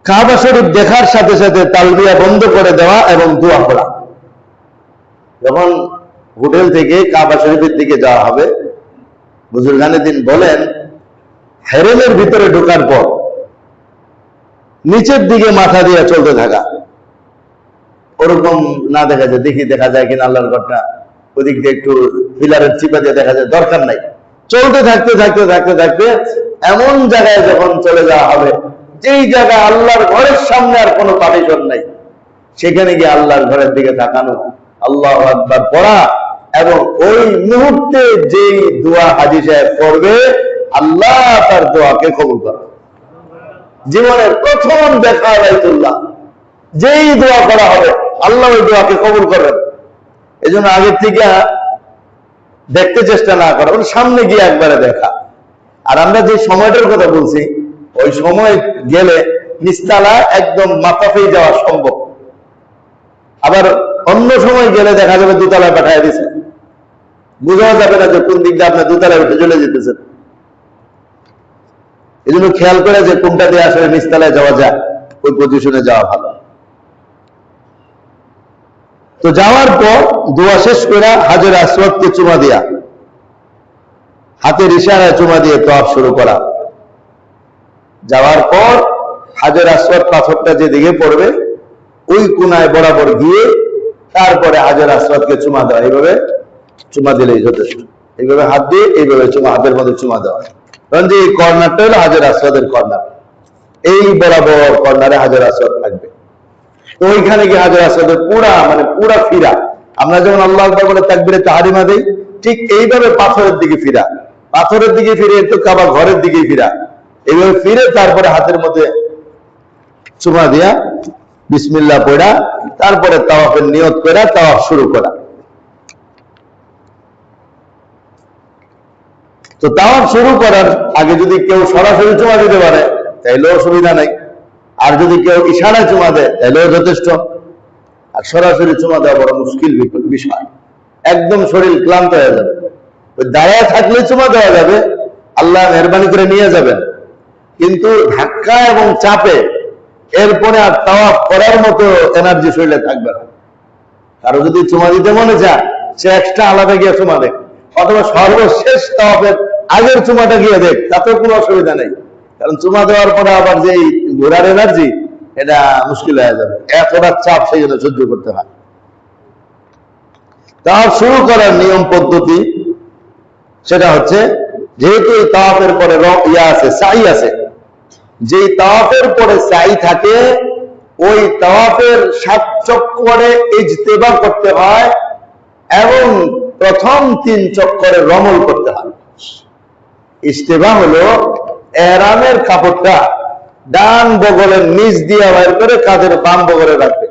কাবা শরীফ দেখার সাথে সাথে তালবিয়া বন্ধ করে দেওয়া এবং দোয়া করা। যখন হোটেল থেকে কাবা শরীফের দিকে যাওয়া হবে, বুজুর্গানে দিন বলেন হেরেমের ভিতরে ঢোকার পর নিচের দিকে মাথা দিয়ে চলতে থাকা, ওরকম না দেখা যায়, দেখি দেখা যায় কিনা আল্লাহর ঘটনা, ওদিক দিয়ে একটু পিলারের চিপা দিয়ে দেখা যায়, দরকার নাই। চলতে থাকতে থাকতে থাকতে থাকতে এমন জায়গায় যখন চলে যাওয়া হবে যেই জায়গায় আল্লাহর ঘরের সামনে আর কোনো পার্টিশন নাই, সেখানে গিয়ে আল্লাহর ঘরের দিকে তাকানো, আল্লাহু আকবার পড়া, এবং ওই মুহূর্তে যেই দোয়া হাজী সাহেব করবে আল্লাহ তার দোয়াকে কবুল করে। জীবনের প্রথম দেখা বাইতুল্লাহ, যেই দোয়া করা হবে আল্লাহ ওই দোয়াকে কবুল করবেন। এই জন্য আগের থেকে দেখতে চেষ্টা না করা, সামনে গিয়ে একবারে দেখা। আর আমরা যে সময়টার কথা বলছি, ওই সময় গেলে নিচতলা একদম মাথাফেই যাওয়া সম্ভব। আবার অন্য সময় গেলে দেখা যাবে 2 তলায় পাঠিয়ে দিছে, বোঝা যাবে না যে কোন দিক দিয়ে আপনার 2 তলায় উঠে চলে যেতেছেন। এই জন্য খেয়াল করে যে কোনটা দিয়ে আসলে নিচতলায় যাওয়া যায়, ওই পজিশনে যাওয়া ভালো। তো যাওয়ার পর দোয়া শেষ করে হাজর আসওয়াদকে চুমা দিয়া, হাতের ইশারায় চুমা দিয়ে তাওয়াফ শুরু করা। যাওয়ার পর হাজর আসওয়াদ পাথরটা যেদিকে পড়বে ওই কোনায় বরাবর গিয়ে তারপরে হাজর আসওয়াদকে চুমা দেওয়া। এইভাবে চুমা দিলেই যথেষ্ট, এইভাবে হাত দিয়ে এইভাবে চুমা, হাতের মধ্যে চুমা দেওয়া। কারণ যে এই কর্নারটা হলো হাজর আসওয়াদের কর্নার, এই বরাবর কর্নারে হাজর আসওয়াদ থাকবে। তো ওইখানে গিয়ে হাজর আসওয়াদের পুরা ফিরা, আমরা যেমন আল্লাহু আকবার বলে তাকবীরে তাহরিমা দেই, ঠিক এইভাবে পাথরের দিকে ফিরা, পাথরের দিকে ফিরে তো কাবা ঘরের দিকে ফিরা, এইভাবে ফিরে তারপরে হাতের মধ্যে চুমা দিয়া বিসমিল্লাহ পড়া, তারপরে তাওয়াফের নিয়ত করা, তাওয়াফ শুরু করা। তো তাওয়াফ শুরু করার আগে যদি কেউ সরাসরি চুমা দিতে পারে তাইলেও অসুবিধা নাই, আর যদি কেউ ইশারায় চুমা দেয় তাইলেও যথেষ্ট। আর সরাসরি চুমা দেওয়া বড় মুশকিল বিষয়, একদম শরীর ক্লান্ত হয়ে যাবে। ওই দাঁড়ায় থাকলে চুমা দেওয়া যাবে, আল্লাহ মেহরবানি করে নিয়ে যাবেন, কিন্তু ধাক্কা এবং চাপে এরপরে আর তাওয়াফ করার মতো এনার্জি শরীরে থাকবে না। কারো যদি চুমা দিতে মনে চায় সে এক্সট্রা আলাদা গিয়ে চুমা দেখ, অথবা সর্বশেষ তাওয়াফের আগের চুমাটা গিয়ে দেখ, তাতেও কোনো অসুবিধা নেই। কারণ চুমা দেওয়ার পরে আবার যে ঘোরার এনার্জি, এটা মুশকিল হয়ে যাবে, এতটা চাপ সেই জন্য সহ্য করতে হয়। তাওয়াফ শুরু করার নিয়ম পদ্ধতি সেটা হচ্ছে, যেহেতু এই তাওয়াফের পরে সাই আছে, যে তাওয়াফের পরে সাই থাকে ওই তাওয়াফের 7 চক্করে ইজতেবা করতে হয় এবং প্রথম 3 চক্করে রমল করতে হয়। ইজতেবা হলো ইহরামের কাপড়টা ডান বগলের নিচ দিয়ে বের করে কাঁধের বাম বগলে রাখবে,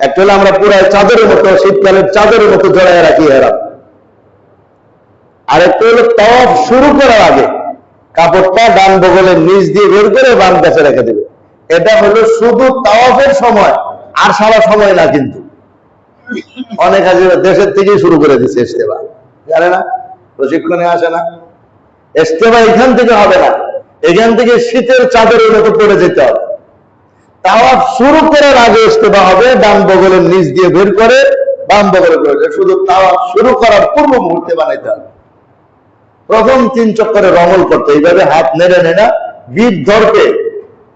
একটা হলো আমরা পুরো চাদরের মতো, শীতকালের চাদরের মতো জড়ায় রাখি এহরাম। আরেকটা হলো তাওয়াফ শুরু করার আগে কাপড়টা ডান বগলের নিচ দিয়ে বের করে বাম কাছে রেখে দেবে। এটা হলো শুধু তাওয়াফের সময়, আর সারা সময় না। কিন্তু অনেক হাজির দেশের থেকেই শুরু করে দিচ্ছে ইস্তেমা, জানে না, প্রশিক্ষণে আসে না। ইস্তেমা এখান থেকে হবে না, এখান থেকে শীতের চাদরের মতো পড়ে যেতে হবে। তাওয়াফ শুরু করার আগে ইস্তেমা হবে, ডান বগলের নিচ দিয়ে বের করে বাম বগলে করে, শুধু তাওয়াফ শুরু করার পূর্ব মুহূর্তে বানাইতে হবে। প্রথম 3 চক্করে রমল করতে, এইভাবে হাত নেড়ে নেড়ে ভিড় ধরতে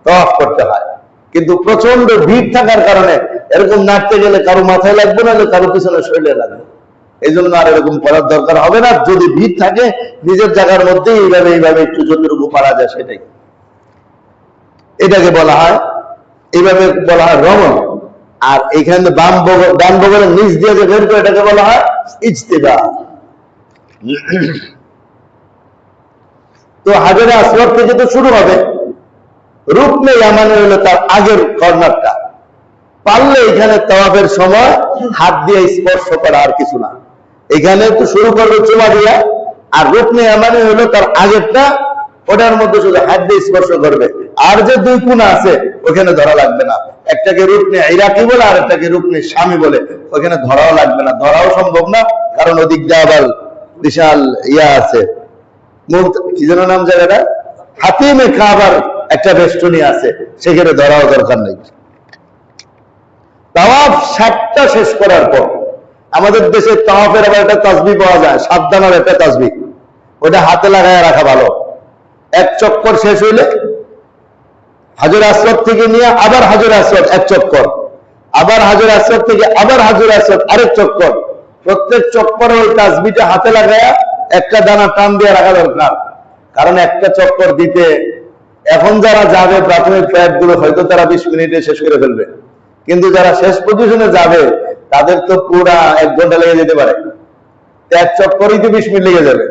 তাওয়াফ করতে হয়। কিন্তু প্রচন্ড ভিড় থাকার কারণে এরকম নাড়তে গেলে কারো মাথায় লাগবে না, কারো পিছনে শরীরে লাগবে। এই জন্য আর এরকম করার দরকার হবে না। যদি ভিড় থাকে নিজের জায়গার মধ্যে এইভাবে একটু যতটুকু পারা যায় সেটাই, এটাকে বলা হয়, এইভাবে বলা হয় রমল। আর এখানে ডান বগলের নিচ দিয়ে যে বের করে এটাকে বলা হয় ইজতিবা। তো হাজারে আসওয়াদ থেকে তো শুরু হবে, রুকনে ইয়ামানে হলো তার আগের কর্নারটা। পারলে এখানে তাওয়াফের সময় হাত দিয়ে স্পর্শ করা, আর কিছু না। এখানে তো শুরু করবে চুমা দিয়া, আর রুকনে ইয়ামানে হলো তার আগেরটা, ওটার মধ্যে শুধু হাত দিয়ে স্পর্শ করবে। আর যে 2 কোণা আছে ওখানে ধরা লাগবে না। একটাকে রুকনে ইরাকি বলে, আর একটাকে রুকনে শামি বলে। ওখানে ধরাও লাগবে না, ধরাও সম্ভব না, কারণ ওদিক দিয়ে আবার বিশাল ইয়া আছে, কি যেন নাম জায়গাটা, হাতিমে কাবার একটা বেষ্টনী আছে, সেখানে ধরাও দরকার নেই। তাওয়াফ 7টা শেষ করার পর, আমাদের দেশে তাওয়াফের আবার একটা তাসবিহ পাওয়া যায়, 7 দানার একটা তাসবিহ, ওটা হাতে লাগায় রাখা ভালো। 1 চক্কর শেষ হইলে হাজর আসওয়াদ থেকে নিয়ে আবার হাজর আসওয়াদ 1 চক্কর, আবার হাজর আসওয়াদ থেকে আবার হাজর আসওয়াদ আরেক চক্কর। প্রত্যেক চক্করে ওই তাসবিহটা হাতে লাগায়া একটা দানা টান দিয়ে রাখা দরকার। কারণ একটা চক্কর দিতে এখন যারা যাবে প্রাথমিক প্যাডগুলো হয়তো তারা 20 মিনিটে শেষ করে ফেলবে, কিন্তু যারা শেষ পজিশনে যাবে তাদের তো পুরা 1 ঘন্টা লেগে যেতে পারে। 1 চক্করই তো 20 মিনিট লেগে যাবে।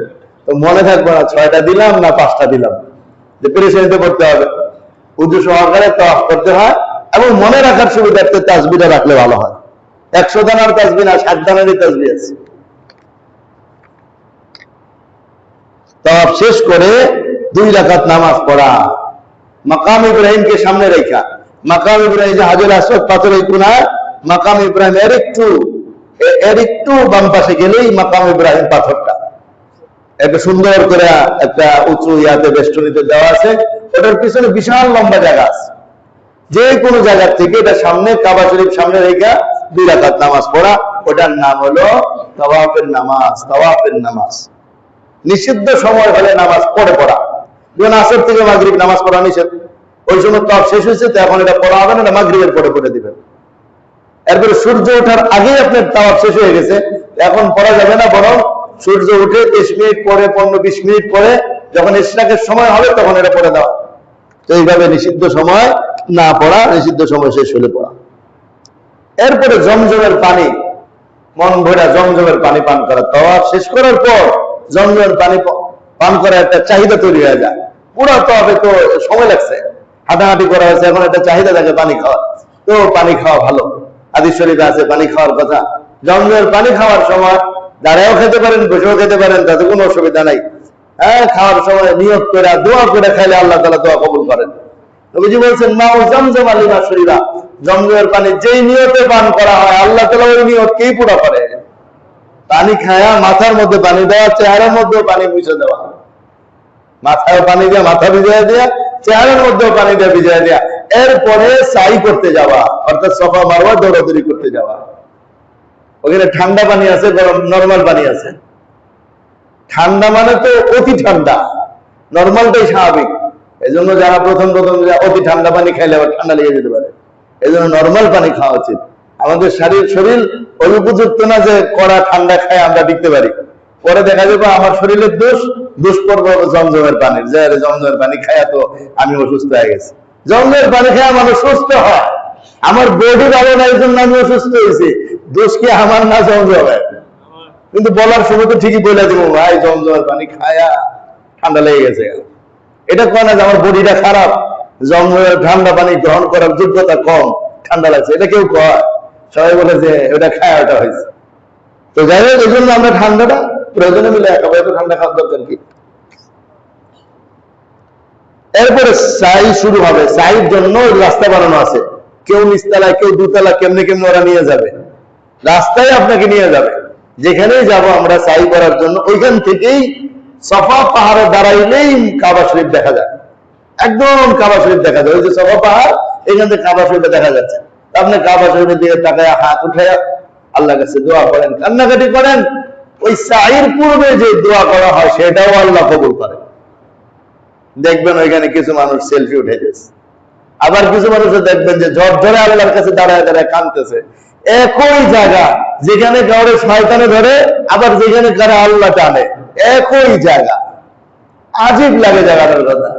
তো মনে থাকবে না 6টা দিলাম না 5টা দিলাম, যে পেরেশানিতে পড়তে হবে। উযু সহকারে তাওয়াফ করতে হয়, এবং মনে রাখার সুবিধার্থে তাসবিহটা রাখলে ভালো হয়। 100 দানার তাসবিহ না, 60 দানারই তাসবিহ আছে। তাওয়াফ শেষ করে 2 রাকাত নামাজ পড়া, মাকাম ইব্রাহিমকে সামনে রেখা। মাকাম ইব্রাহিম যে হাজর আসওয়াদ পাথরের কোণা, মাকাম ইব্রাহিম এর একটু বাম পাশে গেলেই মাকাম ইব্রাহিম পাথরটা একটা সুন্দর করে একটা উঁচু ইয়াতে বেষ্টনীতে দেওয়া আছে। ওটার পিছনে বিশাল লম্বা জায়গা আছে। যে কোনো জায়গা থেকে এটা সামনে, কাবা শরীফ সামনে রেখা 2 রাকাত নামাজ পড়া, ওটার নাম হলো তাওয়াফের নামাজ। তাওয়াফের নামাজ নিষিদ্ধ সময় হলে নামাজ পড়া, যেমন আসর থেকে মাগরিব নামাজ পড়া নিষেধ। ওই সময় তাওয়াফ শেষ হয়েছে, তো এখন এটা পড়া হবে না, মাগরিবের পরে দিবেন। এরপরে সূর্য ওঠার আগেই আপনার তাওয়াফ শেষ হয়ে গেছে, এখন পড়া যাবে না, বরং সূর্য উঠে 30 মিনিট পরে, 15-20 মিনিট পরে, যখন ইশরাকের সময় হবে তখন এটা পড়ে দেওয়া। তো এইভাবে নিষিদ্ধ সময় না পড়া, নিষিদ্ধ সময় শেষ হলে পড়া। এরপরে জমজমের পানি, মন ভরা জমজমের পানি পান করা। তাওয়াফ শেষ করার পর জমজমের পানি পান করার একটা চাহিদা তৈরি হয়ে যায়। পুরো তাওয়াফে তো সময় লাগছে, হাঁটাহাঁটি করা হয়েছে, এখন একটা চাহিদা থাকে পানি খাওয়ার। তো পানি খাওয়া ভালো, হাদিস শরীফে আছে পানি খাওয়ার কথা। জমজমের পানি খাওয়ার সময় দাঁড়ায়ও খেতে পারেন, বসেও খেতে পারেন, তাতে কোনো অসুবিধা নাই। হ্যাঁ, খাওয়ার সময় নিয়ত করে দোয়া করে খাইলে আল্লাহ তাআলা দোয়া কবুল করেন। নবীজি বলছেন, মা ও জমজম লিমা শুরিবা, জমজমের পানি যেই নিয়তে পান করা হয় আল্লাহ তাআলা ওই নিয়তকেই পুরো করে। পানি খায়া মাথার মধ্যে পানি দেওয়া, চেহারার মধ্যেও পানি মুছে দেওয়া, মাথায় পানি দিয়ে মাথা ভিজিয়ে দেওয়া, চেহারার মধ্যেও পানি দিয়ে ভিজিয়ে দেওয়া। এরপরে সাই করতে যাওয়া, অর্থাৎ সফা মারওয়া দৌড়াদৌড়ি করতে যাওয়া। ওখানে ঠান্ডা পানি আছে, গরম নরমাল পানি আছে। ঠান্ডা মানে তো অতি ঠান্ডা, নরমালটাই স্বাভাবিক। এই জন্য যারা প্রথম অতি ঠান্ডা পানি খাইলে আবার ঠান্ডা লেগে যেতে পারে, এই জন্য নরমাল পানি খাওয়া উচিত। আমাদের শরীর ওই উপযুক্ত না যে কড়া ঠান্ডা খায় আমরা টিকতে পারি। পরে দেখা যাবে আমার শরীরের দুষ্পর্ব জমজমের পানির, যে জমজমের পানি খায়া তো আমি অসুস্থ হয়ে গেছি। জমজমের পানি খায়া মানুষ সুস্থ হয়, আমার বডি ভালো না, এই জন্য আমি অসুস্থ হয়েছি। দোষ কি আমার না জমজমের? কিন্তু বলার সময় তো ঠিকই বলে দেবো, ভাই জমজমের পানি খায়া ঠান্ডা লেগে গেছে। এটা কয় না যে আমার বডিটা খারাপ, জমজমের ঠান্ডা পানি গ্রহণ করার যোগ্যতা কম, ঠান্ডা লাগছে, এটা কেউ কয়? সবাই বলে যে ওটা খায় ওটা হয়েছে। তো যাই হোক, এই জন্য আমরা ঠান্ডাটা প্রয়োজনে মিলে একেবারে তো ঠান্ডা খাওয়ার দরকার কি। এরপরে সাই শুরু হবে। সাইর জন্য রাস্তা বানানো আছে, কেউ নিচতলায় কেউ দুতলা, কেমনে কেমনে ওরা নিয়ে যাবে, রাস্তায় আপনাকে নিয়ে যাবে। যেখানেই যাব আমরা সাই করার জন্য, ওইখান থেকেই সফা পাহাড়ে দাঁড়াইলেই কাবা শরীফ দেখা যায়, একদম কাবা শরীফ দেখা যায়। ওই যে সফা পাহাড়, এখান থেকে কাবা শরীফে দেখা যাচ্ছে। আপনি কাবা শরীফের দিকে তাকায় হাত উঠায় আল্লাহর কাছে দোয়া করেন, কান্নাকাটি করেন। ওই সাইর পূর্বে যে দোয়া করা হয় সেটাও আল্লাহ কবুল করে। দেখবেন ওইখানে কিছু মানুষ সেলফি উঠে গেছে, আবার কিছু মানুষ দেখবেন যে ঝড় ধরে আল্লাহর কাছে দাঁড়ায় দাঁড়ায় কাঁদতেছে। একই জায়গা, যেখানে কাউরে শয়তানে ধরে, আবার যেখানে কারে আল্লাহ টানে, একই জায়গা। আজীব লাগে জায়গাটার কথা।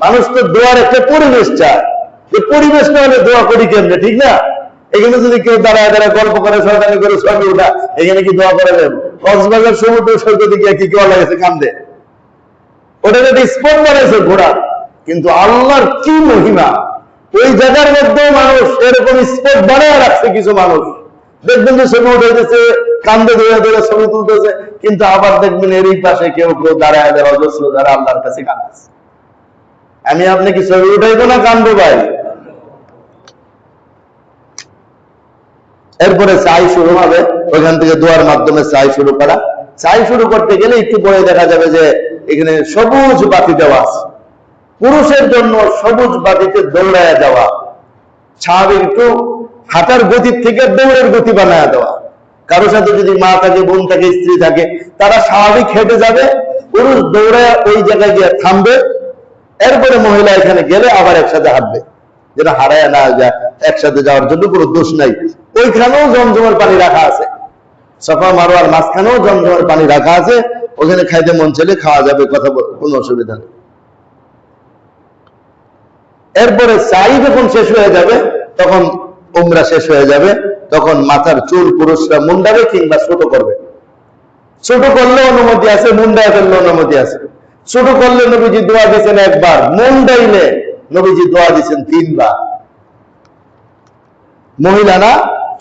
মানুষ তো দোয়ার একটা পরিবেশ চায়, যে পরিবেশটা হলে দোয়া করি কেমনে, ঠিক না? এখানে যদি কেউ দাঁড়ায় দাঁড়ায় গল্প করে, শয়তানি করে, ছবি উঠা, এখানে কি দোয়া করে দেব? কক্সবাজার সমুদ্র সৈকতে গিয়ে কি কেউ লাগেছে কান্দে? ওটা একটা স্পট বানাইছে ঘোড়া, কিন্তু আল্লাহর কি মহিমা! ওই জায়গার মধ্যেও মানুষ এরকম স্পট বানায় রাখছে। কিছু মানুষ দেখবেন যে ছবি উঠেছে, কান্দে ধরে ধরে ছবি তুলতেছে, কিন্তু আবার দেখবেন এরই পাশে কেউ কেউ দাঁড়ায় দেয় অজস্র যারা আল্লাহর কাছে কাঁদতেছে। আমি আপনি কি ছবি উঠাইবো না কান্দবো ভাই? এরপরে চাই শুরু হবে, ওইখান থেকে দোয়ার মাধ্যমে চাই শুরু করা। চাই শুরু করতে গেলে একটু পরে দেখা যাবে যে এখানে সবুজ বাতি দেওয়া আছে। পুরুষের জন্য সবুজ বাতিতে দৌড়ায় যাওয়া, স্বাভাবিক একটু হাঁটার গতির থেকে দৌড়ের গতি বানায় দেওয়া। কারো সাথে যদি মা থাকে, বোন থাকে, স্ত্রী থাকে, তারা স্বাভাবিক হেঁটে যাবে, পুরুষ দৌড়ায় ওই জায়গায় গিয়ে থামবে। এরপরে মহিলা এখানে গেলে আবার একসাথে হাঁটবে, যেটা হারায় না যায়। একসাথে যাওয়ার জন্য কোনো দোষ নাই। ওইখানেও জমজমের পানি রাখা আছে, সাফা মারওয়ার মাঝখানেও জমজমের পানি রাখা আছে। ওখানে খাইতে মন চাইলে খাওয়া যাবে, কথা কোনো অসুবিধা নেই। এরপরে সাই যখন শেষ হয়ে যাবে, তখন উমরা শেষ হয়ে যাবে, তখন মাথার চুল পুরুষরা মুন্ডাবে কিংবা ছোট করবে। ছোট করলে অনুমতি আছে, মুন্ডায় ফেললে অনুমতি আছে। ছোট করলে নবীজি দোয়া দিয়েছেন একবার, মুন্ডাইলে নবীজি দোয়া দিয়েছেন 3 বার। মহিলারা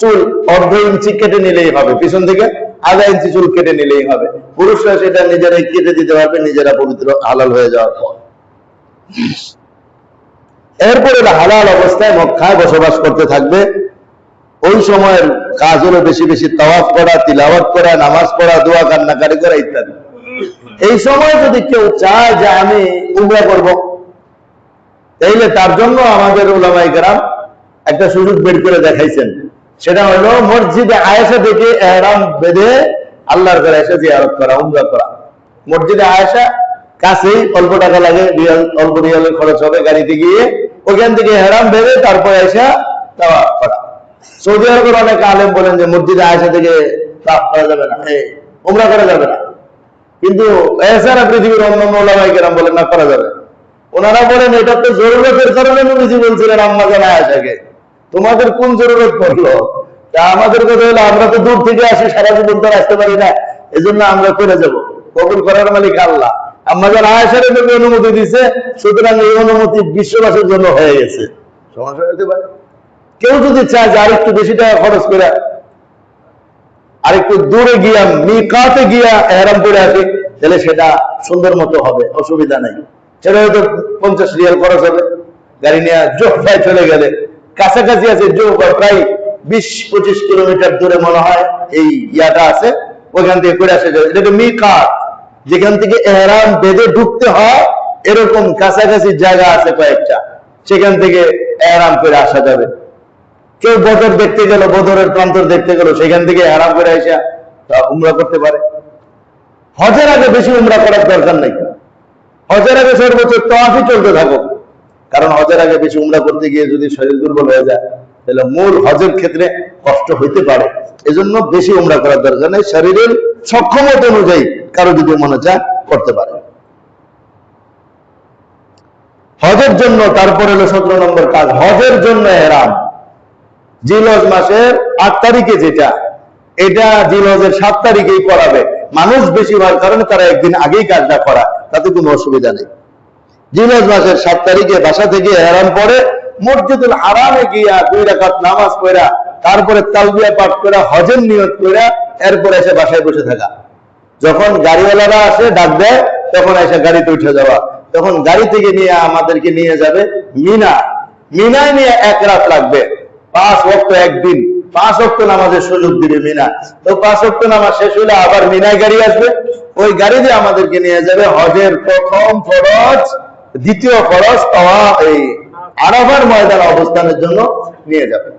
চুল অর্ধ ইঞ্চি কেটে নিলেই হবে, পিছন থেকে আধা ইঞ্চি চুল কেটে নিলেই হবে। পুরুষরা সেটা নিজেরাই কেটে দিতে পারবে, নিজেরা পবিত্র হালাল হয়ে যাওয়ার পর। এরপরে হালাল অবস্থায় মক্কায় বসবাস করতে থাকবে। ওই সময়ের কাজ হলো বেশি বেশি তাওয়াফ করা, তিলাওয়াত করা, নামাজ পড়া, দোয়া কান্নাকারি করা ইত্যাদি। এই সময় যদি কেউ চায় যে আমি উমরা করব, তাইলে তার জন্য আমাদের উলামায়ে কেরাম একটা সুযোগ বের করে দেখাইছেন। সেটা হলো মসজিদে আয়েশা থেকে ইহরাম বেঁধে আল্লাহর ঘরে এসে জিয়ারত করা, উমরা করা। মসজিদে আয়েশা কাছেই, অল্প টাকা লাগে, অল্প রিয়ালের খরচ হবে, গাড়িতে গিয়ে ওখান থেকে ইহরাম বেঁধে তারপর এসে তাওয়াফ করা। সৌদি আরবের অনেক আলেম বলেন যে মসজিদে আয়েশা থেকে তাওয়াফ করা যাবে না, উমরা করা যাবে না, কিন্তু এছাড়া পৃথিবীর অন্যান্য উলামায়ে কেরাম বলেন না, করা যাবে। ওনারা বলেন এটা তো জরুরতের কারণে নবীজি বলছিলেন আম্মা জান আয়েশাকে, তোমাদের কোন জরুরত পড়লো? তা আমাদের কথা হলো আমরা তো দূর থেকে আসি, সারা জীবন তো আসতে পারি না, এজন্য আমরা করে যাব। কবুল করার মালিক আল্লাহ। আম্মা জান আয়েশার নবী অনুমতি দিয়েছে, সুতরাং এই অনুমতি বিশ্ববাসীর জন্য হয়ে গেছে। সমস্যা হতে পারে কেউ যদি চায় যে আরেকটু বেশি টাকা খরচ করে আরেকটু দূরে গিয়া মিকাতে গিয়া ইহরাম করে আসি, তাহলে সেটা সুন্দর মতো হবে, অসুবিধা নাই। সেটা হয়তো 50 রিয়াল খরচ হবে। গাড়ি নিয়ে জোহফায় চলে গেলে, কাছাকাছি আছে জোহফা, প্রায় 20-25 কিলোমিটার দূরে মনে হয় এই ইয়াটা আছে, ওইখান থেকে করে আসা যাবে। এটা মিকাত, যেখান থেকে ইহরাম বেঁধে ঢুকতে হয়, এরকম কাছাকাছি জায়গা আছে কয়েকটা, সেখান থেকে ইহরাম করে আসা যাবে। কেউ বদর দেখতে গেল, বদরের প্রান্তর দেখতে গেল, সেখান থেকে ইহরাম করে আসা উমরা করতে পারে। হজের আগে বেশি উমরা করার দরকার নাই। হজের আগে সর্বোচ্চ তাওয়াফই চলতে থাকুক, কারণ হজের আগে বেশি উমরা করতে গিয়ে যদি শরীর দুর্বল হয়ে যায়, তাহলে মূল হজের ক্ষেত্রে কষ্ট হইতে পারে। এজন্য বেশি উমরা করার দরকার নেই। শরীরের সক্ষমতা অনুযায়ী কারো যদি মনে চায় করতে পারে। হজের জন্য তারপরে হলো 17 নম্বর কাজ, হজের জন্য ইহরাম। জিলহজ মাসের 8 তারিখে যেটা, এটা জিলহজের 7 তারিখেই করাবে। মানুষ বেশি হওয়ার কারণে তারা একদিন আগেই কাজটা করা, তাতে কোনো অসুবিধা নেই। জিলহজ মাসের 7 তারিখে বাসা থেকে ইহরাম পরে মসজিদুল হারামে গিয়া 2 রাকাত নামাজ পড়া তারপরে তালবিয়া পাঠ করে হজের নিয়ত করে এরপরে এসে বাসায় বসে থাকা। যখন গাড়িওয়ালারা আসে ডাক দেয় তখন এসে গাড়িতে উঠে যাওয়া। তখন গাড়ি থেকে নিয়ে আমাদেরকে নিয়ে যাবে মিনা। মিনায় নিয়ে 1 রাত লাগবে। 5 ওয়াক্ত একদিন 5 ওয়াক্ত নামাজের সুযোগ দিবে মিনা। তো 5 ওয়াক্ত নামাজ শেষ হলে আবার মিনায় গাড়ি আসবে, ওই গাড়ি দিয়ে আমাদেরকে নিয়ে যাবে হজের প্রথম ফরজ, দ্বিতীয় ফরজ এই আরাফার ময়দানে অবস্থানের জন্য নিয়ে যাবে।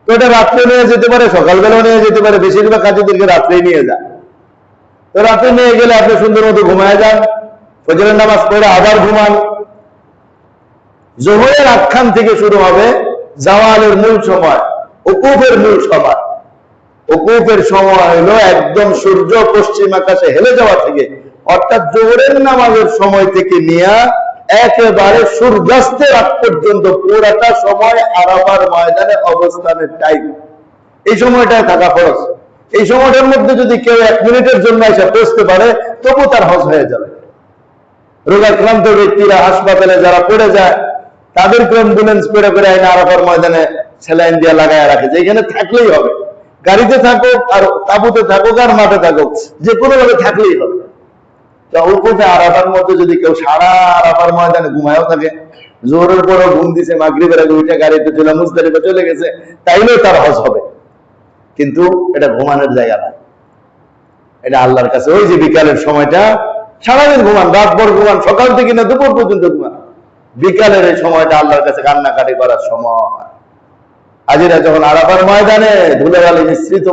তো এটা রাত্রে নিয়ে যেতে পারে, সকালবেলাও নিয়ে যেতে পারে, বেশিরভাগ কাজীদেরকে রাত্রেই নিয়ে যায়। তো রাত্রে নিয়ে গেলে আপনি সুন্দর মতো ঘুমায় যান, ফজরের নামাজ পড়ে আবার ঘুমান। জোহরের আখ্যান থেকে শুরু হবে জাওয়ালের মূল সময়, উকুফের মূল সময়। উকুফের সময় হলো একদম সূর্য পশ্চিম আকাশে হেলে যাওয়া থেকে, অর্থাৎ জোহরের নামাজের সময় থেকে নিয়ে একেবারে সূর্যাস্তের আগ পর্যন্ত পুরাটা সময় আরাফার ময়দানে অবস্থানের টাইম। এই সময়টায় থাকা ফরজ। এই সময়টার মধ্যে যদি কেউ 1 মিনিটের জন্য এসে পৌঁছতে পারে তবু তার হজ হয়ে যাবে। রোগাক্রান্ত ব্যক্তিরা হাসপাতালে যারা পড়ে যায় তাদেরকে অ্যাম্বুলেন্স করে করে আইনে আরাফার ময়দানে স্যালাইন দিয়ে লাগায় রাখে যে এখানে থাকলেই হবে। গাড়িতে থাকুক আর তাঁবুতে থাকুক আর মাঠে থাকুক, যে কোনো ভাবে থাকলেই হবে। আরাফার মধ্যে যদি কেউ সারা আরাফার ময়দানে ঘুমায়ও থাকে, জোরের পরও ঘুম দিছে, মাগরিবের আগে উঠে গাড়িতে চলে মুজদালিফা চলে গেছে, তাইলেও তার হজ হবে। কিন্তু এটা ঘুমানোর জায়গা না, এটা আল্লাহর কাছে ওই যে বিকালের সময়টা সারাদিন ঘুমান, রাতভর ঘুমান, সকাল থেকে না দুপুর পর্যন্ত ঘুমান, বিকালের এই সময়টা আল্লাহর কাছে কান্নাকাটি করার সময়। হাজিরা যখন আরাফার ময়দানে ধুলোবালি মিশ্রিত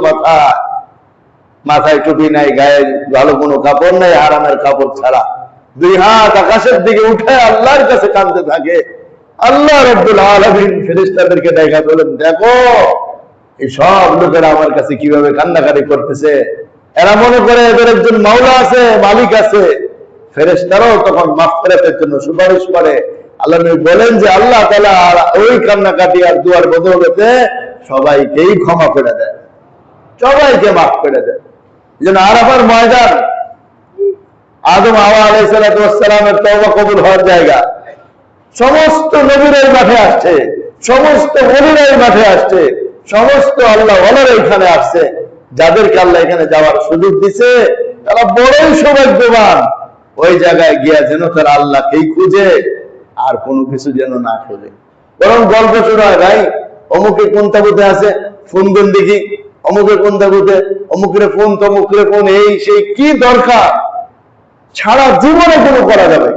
মাথায় টুপি নাই, গায়ে ভালো কোনো কাপড় নাই, আরামের কাপড় ছাড়া 2 হাত আকাশের দিকে উঠে আল্লাহর কাছে কাঁদতে থাকে। আল্লাহ রাব্বুল আলামিন ফেরেশতাদেরকে দেখা বলেন, দেখো এই সব লোকেরা আমার কাছে কিভাবে কান্নাকাটি করতেছে, এরা মনে করে এদের একজন মাওলা আছে, মালিক আছে। ফেরেশতারাও তখন মাগফিরাতের জন্য সুপারিশ করে। আল্লাহ নবী বলেন যে আল্লাহ তাআলা ওই কান্নাকাটি আর দুয়ার বদৌলতে সবাইকেই ক্ষমা করে দেয়, সবাইকে মাফ করে দেয়। যেন আরাফার ময়দান আদম হাওয়া আলাইহিস সালামের তওবা কবুল হওয়ার জায়গা। সমস্ত নবীরাই মাঠে আসছে, সমস্ত ওলিরাই মাঠে আসছে, সমস্ত আল্লাহ ওয়ালারা এখানে আসছে। যাদেরকে আল্লাহ এখানে যাওয়ার সুযোগ দিছে তারা বড়ই সৌভাগ্যবান। ওই জায়গায় গিয়া যেন তারা আল্লাহকেই খুঁজে আর কোনো কিছু যেন না খুঁজে। বরং গল্প শুরু হয়, ভাই অমুকে কোন তাবুতে আছে, ফোন দেন দেখি, অমুকে কোন তাবুতে, অমুকরে ফোন, তমুকরে ফোন, এই সেই কি দরকার সারা জীবনে কোনো করা যাবে।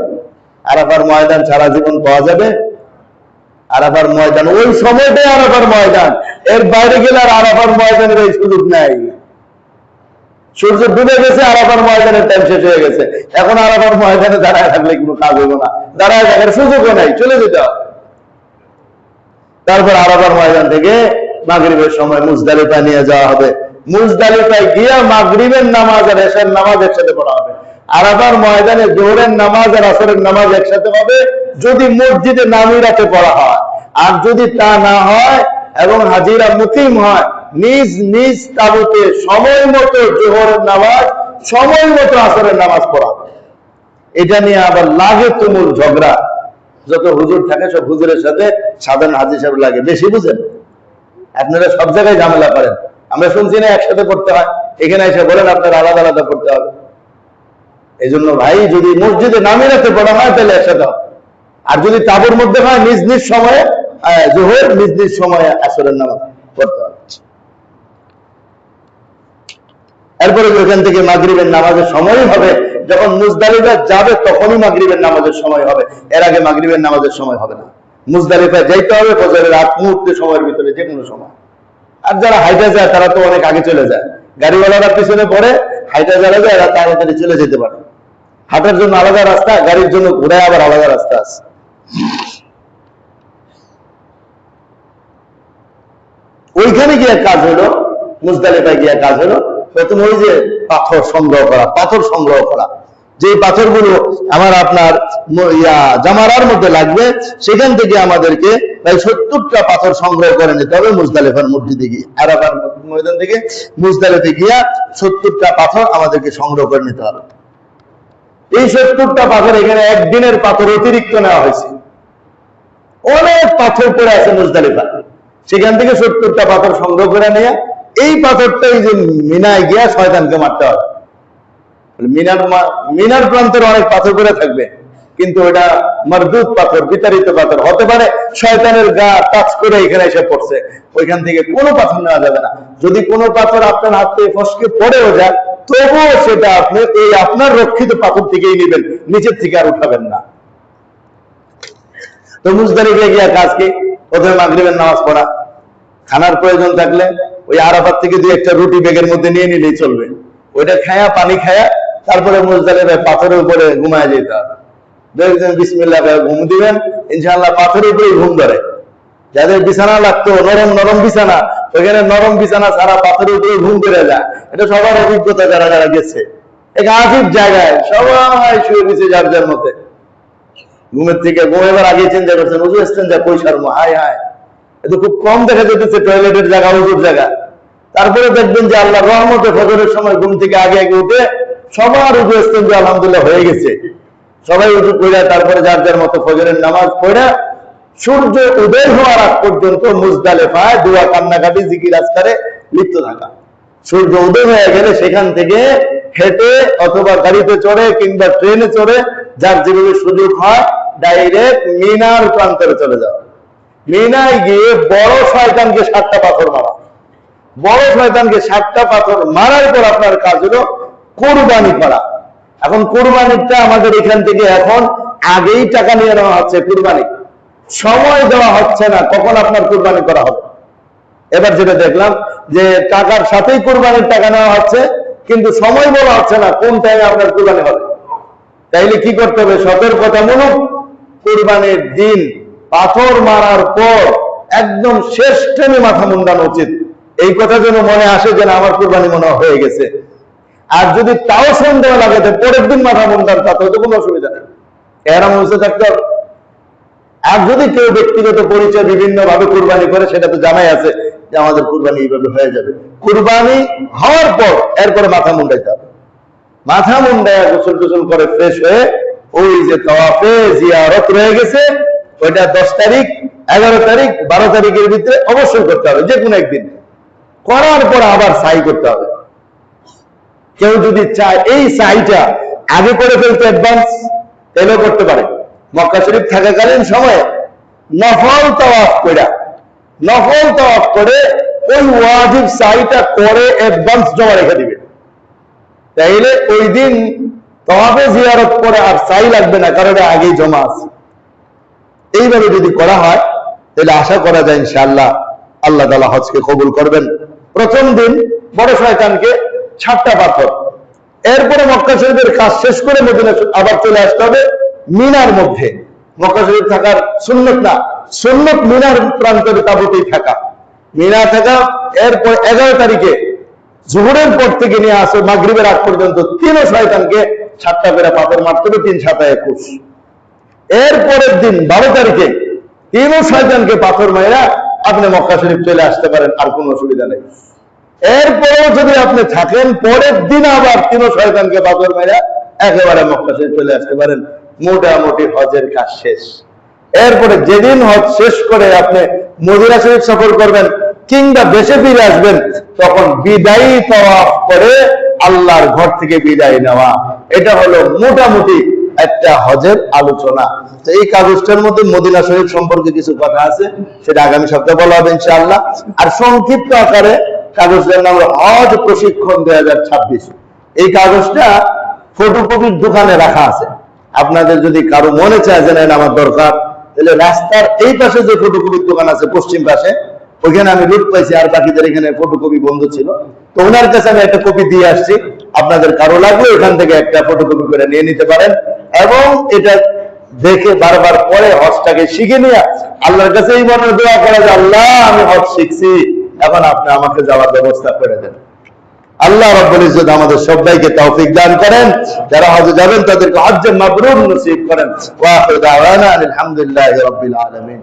আরাফার ময়দান সারা জীবন পাওয়া যাবে? আরাফার ময়দান ওই সময়টাই আরাফার ময়দান, এর বাইরে গেলে আর আরাফার ময়দানের এই সুযোগ নাই। সূর্য ডুবে গেছে, আরাফার ময়দানের টাইম শেষ হয়ে গেছে, এখন আরাফার ময়দানে দাঁড়ায় থাকলে কোনো কাজ হবে না, দাঁড়ায় থাকার সুযোগও নাই, চলে যেতে হবে। তারপর আরাফার ময়দান থেকে মাগরিবের সময় মুজদালিফা নিয়ে যাওয়া হবে। মুজদালিফায় গিয়া মাগরিবের নামাজ আর এশার নামাজ একসাথে পড়া হবে। আরাফার ময়দানে জোহরের নামাজ আর আসরের নামাজ একসাথে হবে যদি মসজিদে নামিরাতে পড়া হয়। আর যদি তা না হয় এবং হাজিরা মুকিম হয়, নিজ নিজ তাবুতে সময় মতো জোহরের নামাজ, সময় মতো আসরের নামাজ পড়া। এটা নিয়ে আবার লাগে তুমুল ঝগড়া। যত হুজুর থাকে সব হুজুরের সাথে সাধারণ হাজি সাহেব লাগে, বেশি বুঝেন। আপনারা সব জায়গায় ঝামেলা করেন, আমরা শুনছি না একসাথে পড়তে হয়, এখানে এসে বলেন আপনারা আলাদা আলাদা পড়তে হবে। এই জন্য ভাই যদি মসজিদে নামিরাতে পড়া হয় তাহলে একসাথে হবে, আর যদি তাবুর মধ্যে হয় নিজ নিজ সময়ে জোহর, নিজ নিজ সময়ে আসরের নামাজ পড়তে হবে। এরপরে ওখান থেকে মাগরিবের নামাজের সময় হবে, যখন মুজদালিফা যাবে তখনই মাগরিবের নামাজের সময় হবে, এর আগে মাগরিবের নামাজের সময় হবে না। মুজদালিফা যাইতে হবে ফজরের আগ মুহূর্তে সময়ের ভিতরে, যে কোনো সময়। আর যারা হাইটে যায় তারা তো অনেক আগে চলে যায়, গাড়িওয়ালারা পিছনে পড়ে, হাইটে যারা যায় এরা তাড়াতাড়ি চলে যেতে পারে। হাঁটার জন্য আলাদা রাস্তা, গাড়ির জন্য ঘোরায় আবার আলাদা রাস্তা আছে। ওইখানে গিয়ে কাজ হলো, মুজদালিফায় গিয়ে কাজ হলো প্রথম ওই যে পাথর সংগ্রহ করা, পাথর সংগ্রহ করা। যে পাথরগুলো আমার আপনার জামারার মধ্যে লাগবে, সেখান থেকে আমাদেরকে প্রায় 70টা পাথর সংগ্রহ করে নিতে হবে মুজদালিফার মসজিদে গিয়ে। আরাফার ময়দান থেকে মুজদালিফাতে গিয়া 70টা পাথর আমাদেরকে সংগ্রহ করে নিতে হবে। এই 70টা পাথর এখানে একদিনের পাথর অতিরিক্ত নেওয়া হয়েছে। অনেক পাথর পড়ে আছে মুজদালিফা, সেখান থেকে 70টা পাথর সংগ্রহ করে নিয়ে এই পাথরটাই যে মিনায় গিয়া শয়তানকে মারতে হবে। মিনার প্রান্তের অনেক পাথর করে থাকবে, কিন্তু ওটা মারদুদ পাথর, বিতাড়িত পাথর হতে পারে, শয়তানের গা টাচ করে এখানে এসে পড়ছে, ওইখান থেকে কোনো পাথর নেওয়া যাবে না। যদি কোনো পাথর আপনার হাত থেকে ফসকে পড়েও যায়, তবুও সেটা আপনি এই আপনার রক্ষিত পাথর থেকেই নেবেন, নিচের থেকে আর উঠাবেন না। তো মুজদালিফা গিয়া কাজ কি? প্রথমে মাগরিবের নামাজ পড়া, খানার প্রয়োজন থাকলে ওই আরাফাত থেকে 2-1টা রুটি ব্যাগের মধ্যে নিয়ে নিলেই চলবে, ওইটা খায়া পানি খায়া তারপরে মুজদালিফায় পাথরের উপরে ঘুমায় যেতে হবে। দেখবেন বিসমিল্লাহ ঘুম দিবেন, ইনশাআল্লাহ পাথরের উপরে ঘুম ধরে। যাদের বিছানা লাগতো নরম নরম বিছানা, ওইখানে নরম বিছানা ছাড়া পাথরের উপরে ঘুম করে যায়। এটা সবার অভিজ্ঞতা, যারা যারা গেছে। এক আজীব জায়গায় সবাই শুয়ে গেছে যার যার মতে, ঘুমের থেকে ঘুমের আগে চিন্তা করছেন উজু ইস্তেঞ্জা পয়সার হায় হায়, এটা খুব কম দেখা যেতেছে টয়লেটের জায়গা, উজুর জায়গা। তারপরে দেখবেন যে আল্লাহ রহমতে ফজরের সময় ঘুম থেকে আগে আগে উঠে সবার উজু ইস্তেঞ্জা আলহামদুলিল্লাহ হয়ে গেছে, সবাই উজু পড়া তারপরে যার যার মতো ফজরের নামাজ পড়া সূর্য উদয় হওয়ার আগ পর্যন্ত মুজদালিফায় দোয়া কান্নাকাটি জিকির আজকারে লিপ্ত থাকা। সূর্য উদয় হয়ে গেলে সেখান থেকে হেঁটে অথবা গাড়িতে চড়ে কিংবা ট্রেনে চড়ে যার যেভাবে সুযোগ হয় ডাইরেক্ট মিনার প্রান্তরে চলে যাওয়া। মিনায় গিয়ে বড় শয়তানকে 7টা পাথর মারা। বড় শয়তানকে 7টা পাথর মারার পর আপনার কাজ হলো কুরবানি করা। এখন কুরবানিটা আমাদের এখান থেকে এখন আগেই টাকা নিয়ে নেওয়া হচ্ছে, কুরবানি সময় দেওয়া হচ্ছে না কখন আপনার কুরবানি করা হবে। এবার যেটা দেখলাম যে টাকার সাথেই কুরবানির টাকা নেওয়া হচ্ছে, কিন্তু সময় বলা হচ্ছে না কোন টাইমে আপনার কুরবানি হবে। তাইলে কি করতে হবে? সতর্কতামূলক কুরবানির দিন পাথর মারার পর একদম শেষ টাইমে মাথা মুন্ডানো উচিত। এই কথা যেন মনে আসে যেন আমার কুরবানি মনে হয়ে গেছে। আর যদি তাও সন্দেহ লাগে পরের দিন মাথা মুন্ডান, তাতে তো কোনো অসুবিধা নেই, এরাম বুঝতে থাকতে হবে। আর যদি কেউ ব্যক্তিগত পরিচয় বিভিন্ন ভাবে কুরবানি করে, সেটা তো জানাই আছে যে আমাদের কুরবানি এইভাবে হয়ে যাবে। কুরবানি হওয়ার পর এরপরে মাথা মুন্ডাইতে হবে। মাথা মুন্ডায় গোসল টোসল করে ফ্রেশ হয়ে ওই যে তাওয়াফে জিয়ারত রয়ে গেছে, ওইটা 10 তারিখ 11 তারিখ 12 তারিখের ভিতরে অবশ্যই করতে হবে, যে কোনো একদিন করার পর আবার সাই করতে হবে। কেউ যদি চায় এই সাইটা আগে করে ফেলতে অ্যাডভান্স, তাহলেও করতে পারে। মক্কা শরীফ থাকাকালীন সময়ে নফল তাওয়াফ করে ওই ওয়াজিব সাইটা করে অ্যাডভান্স জমা রেখে দিবে, তাইলে ওই দিন তাওয়াফে জিয়ারত করে আর সাই লাগবে না, কারণ আগেই জমা আছে। এইভাবে যদি করা হয় তাহলে আশা করা যায় ইনশাআল্লাহ আল্লাহ তাআলা হজকে কবুল করবেন। প্রথম দিন বড় শয়তানকে 7টা পাথর, এরপরে মক্কা শরীফের কাজ শেষ করে মদিনা আবার চলে আসতে হবে মিনার মধ্যে। মক্কা শরীফ থাকার সুন্নত না, সুন্নত মিনার প্রান্তের তাঁবুতেই থাকা, মিনা থাকা। এরপর 11 তারিখে জোহরের পর থেকে নিয়ে আসো মাগরিবের আগ পর্যন্ত 3 শয়তানকে 7টা করে পাথর মারতে হবে, 3 7 21। এরপরের দিন 12 তারিখে 3 শয়তানকে পাথর মাইরা আপনি মক্কা শরীফ চলে আসতে পারেন, আর কোনো অসুবিধা নেই। এরপরেও যদি আপনি থাকেন, পরের দিন আবার 3 শয়তানকে পাথর মাইরা একেবারে মক্কা শরীফ চলে আসতে পারেন। মোটামুটি হজের কাজ শেষ। এরপরে যেদিন হজ শেষ করে আপনি মদিনা শরীফ সফর করবেন কিংবা দেশে ফিরে আসবেন, তখন বিদায়ী তাওয়াফ করে আল্লাহর ঘর থেকে বিদায় নেওয়া। এটা হলো মোটামুটি একটা হজের আলোচনা। তো এই কাগজটার মধ্যে মদিনা শরীফ সম্পর্কে কিছু কথা আছে, সেটা আগামী সপ্তাহে বলা হবে ইনশাআল্লাহ। আর সংক্ষিপ্ত আকারে কাগজটার নাম হলো হজ প্রশিক্ষণ 2026। এই কাগজটা ফটোকপির দোকানে রাখা আছে। আপনাদের যদি কারো মনে চায় যে না আমার দরকার, তাহলে রাস্তার এই পাশে যে ফটোকপির দোকান আছে পশ্চিম পাশে, ওইখানে আমি লুট পাইছি, আর বাকিদের এখানে ফটোকপি বন্ধ ছিল। তো ওনার কাছে আমি একটা কপি দিয়ে আসছি, আপনাদের কারো লাগলে ওখান থেকে একটা ফটোকপি করে নিয়ে নিতে পারেন, এবং এটা দেখে বারবার পরে হজটাকে শিখে নিয়ে আল্লাহর কাছে এই মনে দোয়া করা যে আল্লাহ আমি হজ শিখছি, এখন আপনি আমাকে যাওয়ার ব্যবস্থা করে দেন। আল্লাহ রাব্বুল ইজ্জত আমাদের সবাইকে তৌফিক দান করেন, যারা হজে যাবেন তাদেরকে হজ্জে মাবরুর নসিব করেন। ওয়া আখিরু দাওয়ানা আলহামদুলিল্লাহি রাব্বিল আলামিন।